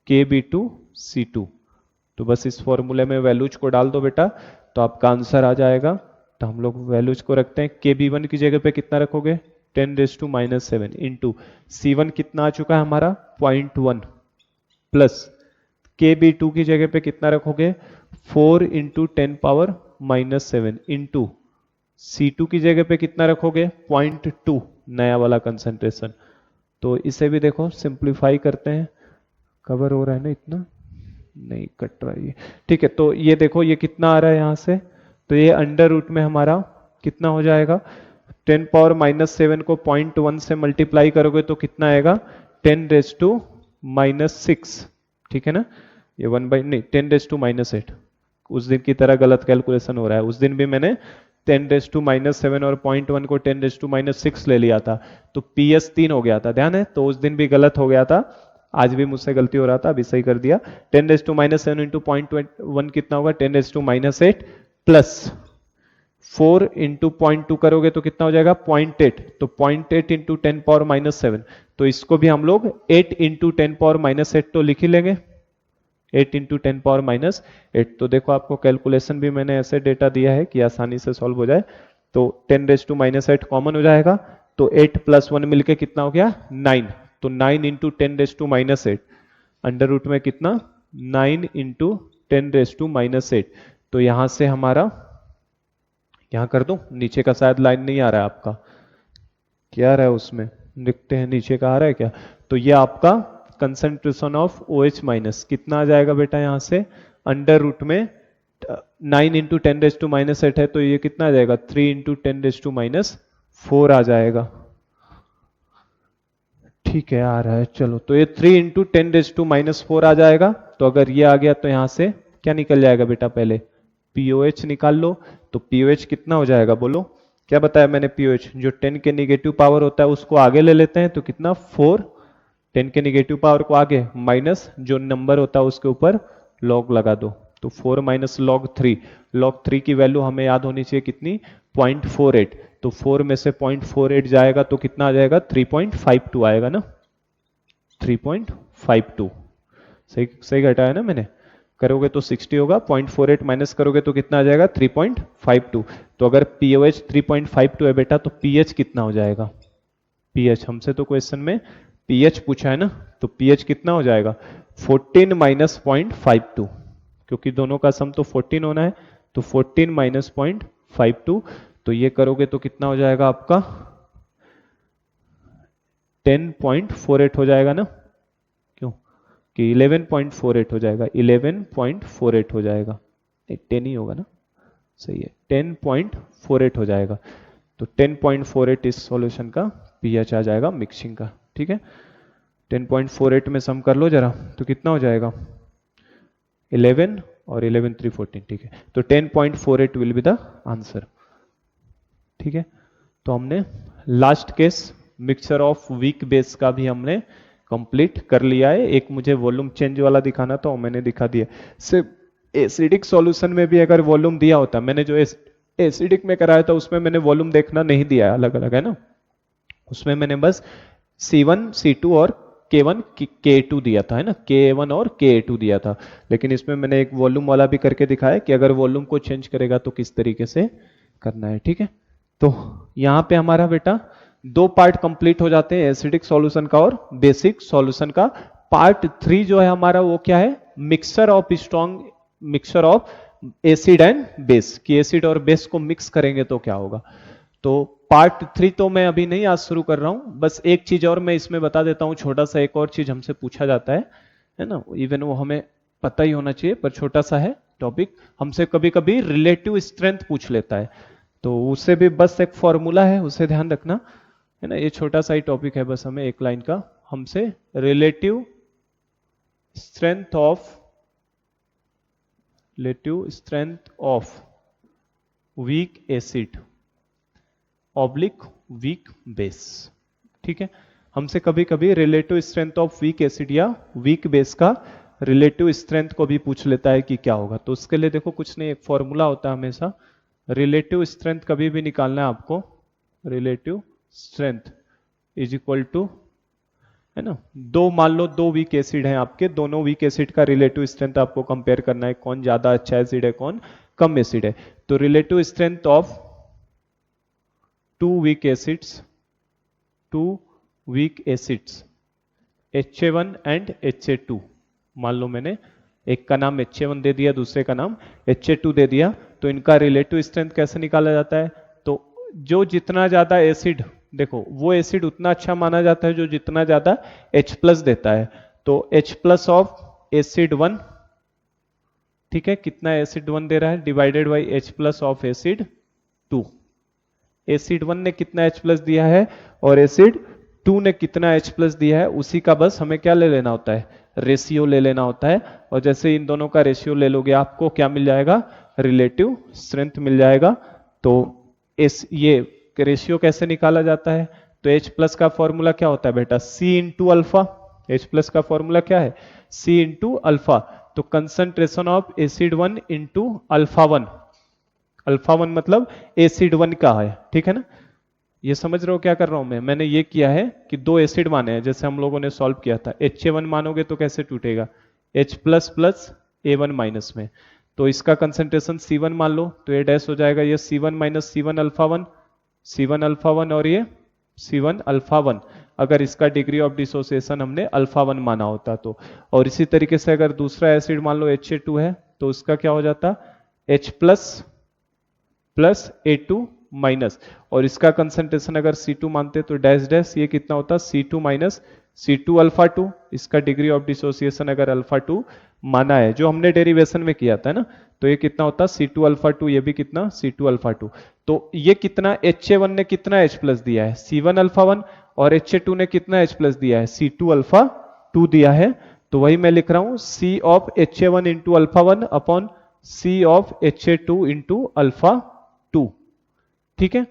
Kb2 C2। तो बस इस फॉर्मूले में वैल्यूज को डाल दो बेटा, तो आपका आंसर आ जाएगा। तो हम लोग वैल्यूज को रखते हैं, Kb1 की जगह पे कितना रखोगे, 10⁻⁻7 इंटू C1 कितना आ चुका है हमारा 0.1 प्लस Kb2 की जगह पे कितना रखोगे 4 इंटू 10⁻⁻7 इंटू C2 की जगह पे कितना रखोगे 0.2 नया वाला कंसंट्रेशन। तो इसे भी देखो सिंप्लीफाई करते हैं, कवर हो रहा है ना, इतना नहीं कट रहा है, ठीक है। तो ये देखो ये कितना आ रहा है यहाँ से, तो ये अंडर रूट में हमारा कितना हो जाएगा, 10⁻⁻7 को 0.1 से मल्टीप्लाई करोगे तो कितना आएगा 10⁻⁻6, ठीक है ना, ये 10⁻⁻8। उस दिन की तरह गलत कैलकुलेशन हो रहा है, उस दिन भी मैंने 10⁻⁻7 और 0.1 को 10⁻6 ले लिया था, तो PS 3 हो गया था, ध्यान है, तो उस दिन भी गलत हो गया था, आज भी मुझसे गलती हो रहा था, अभी सही कर दिया। 10⁻⁻7 इंटू 0.1 कितना होगा 10⁻⁸ प्लस 4 इंटू 0.2 करोगे तो कितना हो जाएगा 0.8, तो 0.8 इंटू 10⁻⁻7, तो इसको भी हम लोग 8 इंटू 10⁻⁸ तो लिख ही लेंगे, 8 इंटू 10⁻⁸। तो देखो आपको कैलकुलेशन भी मैंने ऐसे डेटा दिया है कि आसानी से सॉल्व हो जाए। तो 10⁻⁸ कॉमन हो जाएगा, तो 8 प्लस 1 मिलके कितना हो गया 9, तो 9 इंटू 10⁻⁸, अंडर रूट में कितना 9 इंटू 10⁻⁸। तो यहां से हमारा, यहां कर दो, नीचे का शायद लाइन नहीं आ रहा है आपका, क्या आ रहा है उसमें, लिखते हैं नीचे का आ रहा है क्या, तो ये आपका कंसंट्रेशन ऑफ OH माइनस कितना आ जाएगा बेटा, यहां से अंडर रूट में 9 इंटू 10⁻⁸ है, तो ये कितना आ जाएगा 3 इंटू 10⁻⁴ आ जाएगा, ठीक है आ रहा है, चलो। तो ये 3 इंटू 10⁻⁴ आ जाएगा, तो अगर ये आ गया तो यहां से क्या निकल जाएगा बेटा, पहले POH निकाल लो। तो POH कितना हो जाएगा बोलो, क्या बताया मैंने, POH जो 10 के निगेटिव पावर होता है उसको आगे ले लेते हैं, तो कितना 4, 10 के निगेटिव पावर को आगे माइनस जो नंबर होता है उसके ऊपर लॉग लगा दो, तो 4 माइनस लॉग 3 की वैल्यू हमें याद होनी चाहिए कितनी 0.48, तो 4 में से 0.48 जाएगा तो कितना आ जाएगा 3.52 आएगा ना, 3.52 सही सही घटाया ना मैंने, करोगे तो 60 होगा, 0.48 माइनस करोगे तो कितना आ जाएगा 3.52। तो अगर POH 3.52 है बेटा, तो pH कितना हो जाएगा, pH हमसे तो क्वेश्चन में pH पूछा है ना, तो pH कितना हो जाएगा 14 माइनस 0.52, क्योंकि दोनों का सम तो 14 होना है, तो 14 माइनस 0.52, तो ये करोगे तो कितना हो जाएगा आपका 10.48 हो जाएगा ना, क्यों कि 11.48 हो जाएगा, 11.48 हो जाएगा, 10 ही होगा ना, सही है, 10.48 हो जाएगा। तो 10.48 इस सॉल्यूशन का पीएच आ जाएगा मिक्सिंग का। ठीक है, 10.48 में सम कर लो जरा, तो कितना हो जाएगा 11 और 11 3 14। ठीक है, तो 10.48 विल बी द आंसर। ठीक है, तो हमने last case mixture of weak base का भी हमने कंप्लीट कर लिया है। एक मुझे वॉल्यूम चेंज वाला दिखाना था, वो मैंने दिखा दिया। सिर्फ एसिडिक सॉल्यूशन में भी अगर वॉल्यूम दिया होता, मैंने जो एसिडिक में कराया था उसमें मैंने वॉल्यूम देखना नहीं दिया है, अलग अलग है ना, उसमें मैंने बस C1 C2 और K1 K2 दिया था, है ना, K1 और K2 दिया था। लेकिन इसमें मैंने एक वॉल्यूम वाला भी करके दिखाया कि अगर वॉल्यूम को चेंज करेगा तो किस तरीके से करना है। ठीक है, तो यहां पे हमारा बेटा दो पार्ट कंप्लीट हो जाते हैं, एसिडिक सॉल्यूशन का और बेसिक सॉल्यूशन का। पार्ट 3 जो है हमारा वो क्या है, mixture of strong mixture of acid and base, कि एसिड और बेस को मिक्स करेंगे तो क्या होगा। तो पार्ट 3 तो मैं अभी नहीं आज शुरू कर रहा हूं, बस एक चीज और मैं इसमें बता देता हूं, छोटा सा एक और चीज हमसे पूछा जाता है ना, इवन वो हमें पता ही होना चाहिए पर छोटा सा है टॉपिक, हमसे कभी कभी रिलेटिव स्ट्रेंथ पूछ लेता है, तो उससे भी बस एक फॉर्मूला है, उसे ध्यान रखना, है ना, ये छोटा सा ही टॉपिक है, बस हमें एक लाइन का, हमसे relative strength of weak acid oblique weak base. ठीक है, हमसे कभी कभी relative strength of weak acid या वीक बेस का रिलेटिव स्ट्रेंथ को भी पूछ लेता है कि क्या होगा। तो उसके लिए देखो कुछ नहीं, एक फॉर्मूला होता है हमेशा, रिलेटिव स्ट्रेंथ कभी भी निकालना है आपको, relative strength is equal to, है ना, दो मान लो दो वीक एसिड हैं आपके, दोनों वीक एसिड का रिलेटिव स्ट्रेंथ आपको कंपेयर करना है, कौन ज्यादा अच्छा एसिड है कौन कम एसिड है। तो relative strength of two weak acids HA1 and HA2, मान लो मैंने एक का नाम HA1 दे दिया, दूसरे का नाम HA2 दे दिया, तो इनका रिलेटिव स्ट्रेंथ कैसे निकाला जाता है, तो जो जितना ज्यादा एसिड, देखो वो एसिड उतना अच्छा माना जाता है जो जितना ज्यादा H प्लस देता है, तो H प्लस ऑफ एसिड 1, ठीक है, कितना एसिड 1 दे रहा है, divided by H plus of acid 2, acid 1 ने कितना H प्लस दिया है और एसिड 2 ने कितना H प्लस दिया है, उसी का बस हमें क्या ले लेना होता है, रेशियो ले लेना होता है, और जैसे इन दोनों का रेशियो ले लोगे आपको क्या मिल जाएगा, रिलेटिव स्ट्रेंथ मिल जाएगा। तो ये रेशियो कैसे निकाला जाता है, तो H प्लस का फॉर्मूला क्या होता है बेटा, C into alpha, H plus का फॉर्मूला क्या है, C इंटू अल्फा, तो concentration of acid 1 into alpha 1, alpha 1 मतलब एसिड 1 का है, ठीक है ना, ये समझ रहे हो क्या कर रहा हूं मैं, मैंने ये किया है कि दो एसिड माने हैं, जैसे हम लोगों ने सॉल्व किया था, HA1 मानोगे तो कैसे टूटेगा, H plus plus A1 minus में, तो इसका कंसंट्रेशन C1 मान लो, तो ये डैश हो जाएगा ये C1 minus C1 alpha 1, C1 alpha 1 और ये C1 अल्फा 1, अगर इसका डिग्री ऑफ डिसोसिएशन हमने अल्फा 1 माना होता तो। और इसी तरीके से अगर दूसरा एसिड मान लो HA2 है, तो उसका क्या हो जाता, H plus plus A2 minus, और इसका कंसंट्रेशन अगर C2 मानते तो डैश डैश ये कितना होता, C2 माइनस C2 अल्फा 2, इसका डिग्री ऑफ डिसोसिएशन अगर अल्फा 2 माना है जो हमने डेरिवेशन में किया था ना, तो ये कितना होता C2 अल्फा 2, ये भी कितना C2 अल्फा 2, तो ये कितना HA1 ने कितना H प्लस दिया है C1 अल्फा 1, और HA2 ने कितना H प्लस दिया है C2 अल्फा 2 दिया है, तो वही मैं लिख रहा हूं C of HA1 into alpha 1 upon C of HA2 into alpha 2, ठीक है,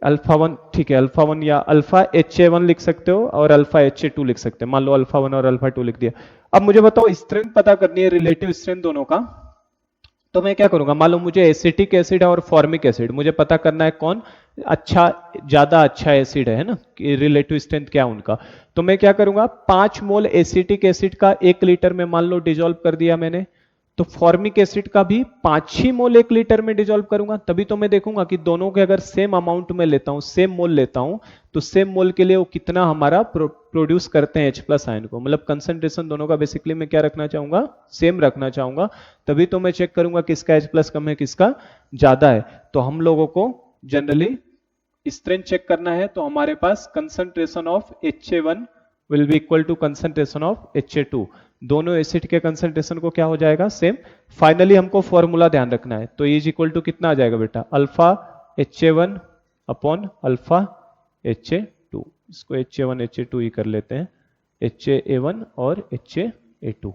अल्फा 1, ठीक है, अल्फा 1 या अल्फा HA1 लिख सकते हो और अल्फा HA2 लिख सकते हैं, मान लो अल्फा 1 और अल्फा 2 लिख दिया। अब मुझे बताओ स्ट्रेंथ पता करनी है, रिलेटिव स्ट्रेंथ दोनों का, तो मैं क्या करूंगा, मान लो मुझे एसिटिक एसिड और फॉर्मिक एसिड मुझे पता करना है कौन अच्छा, ज्यादा अच्छा एसिड है ना, रिलेटिव स्ट्रेंथ क्या उनका, तो मैं क्या करूंगा, 5 मोल एसिटिक एसिड का 1 लीटर में मान लो डिजोल्व कर दिया मैंने, तो फॉर्मिक एसिड का भी 5 ही मोल 1 लीटर में डिजोल्व करूंगा, तभी तो मैं देखूंगा कि दोनों के अगर सेम अमाउंट में लेता हूं, सेम मोल लेता हूं, तो सेम मोल के लिए वो कितना हमारा प्रोड्यूस करते हैं H प्लस आयन को, मतलब कंसंट्रेशन दोनों का बेसिकली मैं क्या रखना चाहूंगा, सेम रखना चाहूंगा, तभी तो मैं चेक करूंगा किसका H प्लस कम है किसका ज्यादा है। तो हम लोगों को जनरली स्ट्रेंथ चेक करना है, तो हमारे पास concentration of HA1 will be equal to concentration of HA2, दोनों एसिड के कंसंट्रेशन को क्या हो जाएगा, सेम। फाइनली हमको फॉर्मूला ध्यान रखना है, तो इज इक्वल टू कितना आ जाएगा बेटा, alpha HA1 upon alpha HA2। इसको HA1 HA2 ही कर लेते हैं, HA1 और HA2।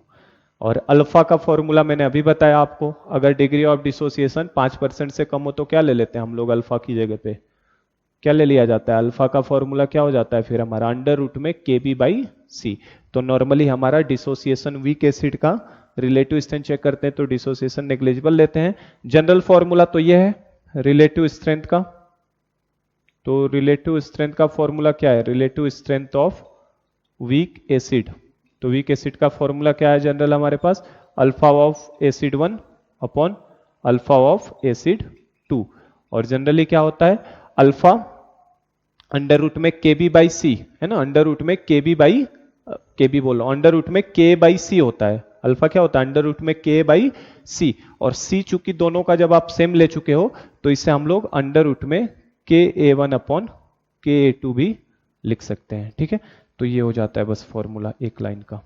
और अल्फा का फॉर्मूला मैंने अभी बताया आपको, अगर डिग्री ऑफ डिसोसिएशन 5% से कम हो तो क्या ले लेते हैं हम लोग अल्फा की जगह पे, क्या ले लिया जाता है, अल्फा का फॉर्मूला क्या हो जाता है फिर हमारा अंडर रूट में KB/C। तो नॉर्मली हमारा डिसोसिएशन वीक एसिड का रिलेटिव स्ट्रेंथ चेक करते हैं तो डिसोसिएशन नेग्लिजिबल लेते हैं। जनरल फॉर्मूला तो ये है रिलेटिव स्ट्रेंथ का, तो रिलेटिव स्ट्रेंथ का फॉर्मूला क्या है, relative strength of weak acid. तो वीक एसिड का फॉर्मूला क्या है जनरल हमारे पास, alpha of acid 1 upon alpha of acid 2। और जनरली क्या होता है, अल्फा अंडर रूट में KB/C है ना, अंडर रूट में KB बोलो, अंडर रूट में K/C होता है। अल्फा क्या होता है, अंडर रूट में K/C, और C चूंकि दोनों का जब आप सेम ले चुके हो तो इसे हम लोग अंडर रूट में KA1 अपॉन KA2 भी लिख सकते हैं। ठीक है, तो ये हो जाता है बस फॉर्मूला एक लाइन का।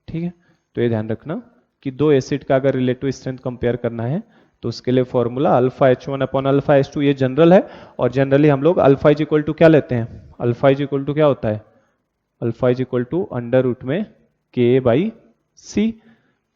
ठीक है, तो ये ध्यान रखना कि दो एसिड का अगर रिलेटिव स्ट्रेंथ कंपेयर करना है तो उसके लिए formula alpha H1 upon alpha H2, ये जनरल है। और जनरली हम लोग अल्फा इज इक्वल टू क्या लेते हैं, अल्फा इज इक्वल टू क्या होता है, alpha is equal to under root में K/C।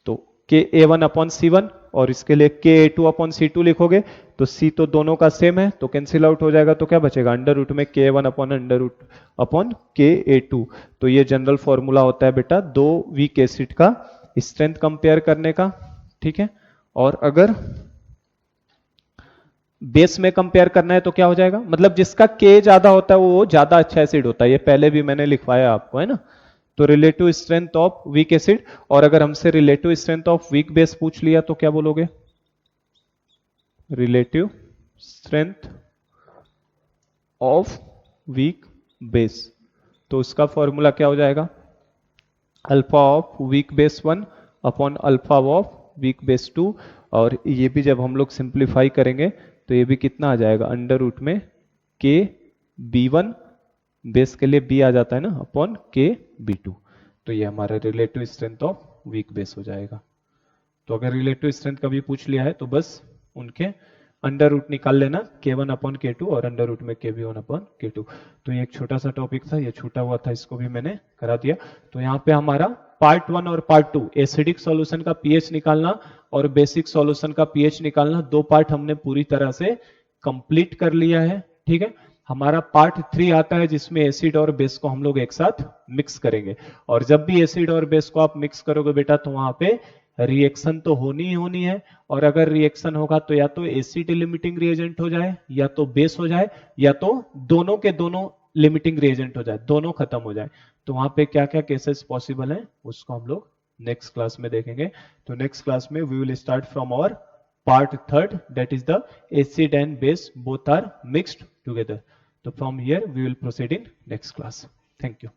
तो KA1 अपॉन C1 और इसके लिए KA2 अपॉन C2 लिखोगे तो C तो दोनों का सेम है तो कैंसिल आउट हो जाएगा, तो क्या बचेगा, अंडर रूट में KA1 upon under root upon KA2। तो ये जनरल फॉर्मूला होता है बेटा दो वीक एसिड का स्ट्रेंथ कंपेयर करने का। ठीक है, और अगर बेस में कंपेयर करना है तो क्या हो जाएगा, मतलब जिसका K ज्यादा होता है वो ज्यादा अच्छा एसिड होता है, ये पहले भी मैंने लिखवाया आपको है ना। तो relative strength of weak acid, और अगर हमसे relative strength of weak base पूछ लिया तो क्या बोलोगे, relative strength of weak base, तो उसका फॉर्मूला क्या हो जाएगा, alpha of weak base 1 upon alpha of weak base 2। और ये भी जब हम लोग सिंप्लीफाई करेंगे तो ये भी कितना आ जाएगा, अंडर रूट में KB1, बेस के लिए B आ जाता है ना, अपॉन KB2। तो ये हमारा relative strength of weak base हो जाएगा। तो अगर रिलेटिव स्ट्रेंथ कभी पूछ लिया है तो बस उनके अंडर रूट निकाल लेना, K1 अपॉन K2 और अंडर रूट में KB1 अपॉन K2। तो ये एक छोटा सा टॉपिक था, ये छूटा हुआ था, इसको भी मैंने करा दिया। तो यहाँ पे हमारा पार्ट 1 और पार्ट 2 एसिडिक सॉल्यूशन का पीएच निकालना और बेसिक सॉल्यूशन का पीएच निकालना, दो पार्ट हमने पूरी तरह से कंप्लीट कर लिया है। ठीक है, हमारा पार्ट 3 आता है जिसमें एसिड और बेस को हम लोग एक साथ मिक्स करेंगे। और जब भी एसिड और बेस को आप मिक्स करोगे बेटा तो वहां पे रिएक्शन तो होनी ही होनी है, और अगर रिएक्शन होगा तो या तो एसिड लिमिटिंग रिएजेंट हो जाए, या तो बेस हो जाए, या तो दोनों के दोनों लिमिटिंग रिएजेंट हो जाए, दोनों खत्म हो जाए। तो वहां पे क्या क्या केसेस पॉसिबल है उसको हम लोग नेक्स्ट क्लास में देखेंगे। तो नेक्स्ट क्लास में we will start from our part 3rd, that is the acid and base both are mixed together. So from here we will proceed in next class. Thank you.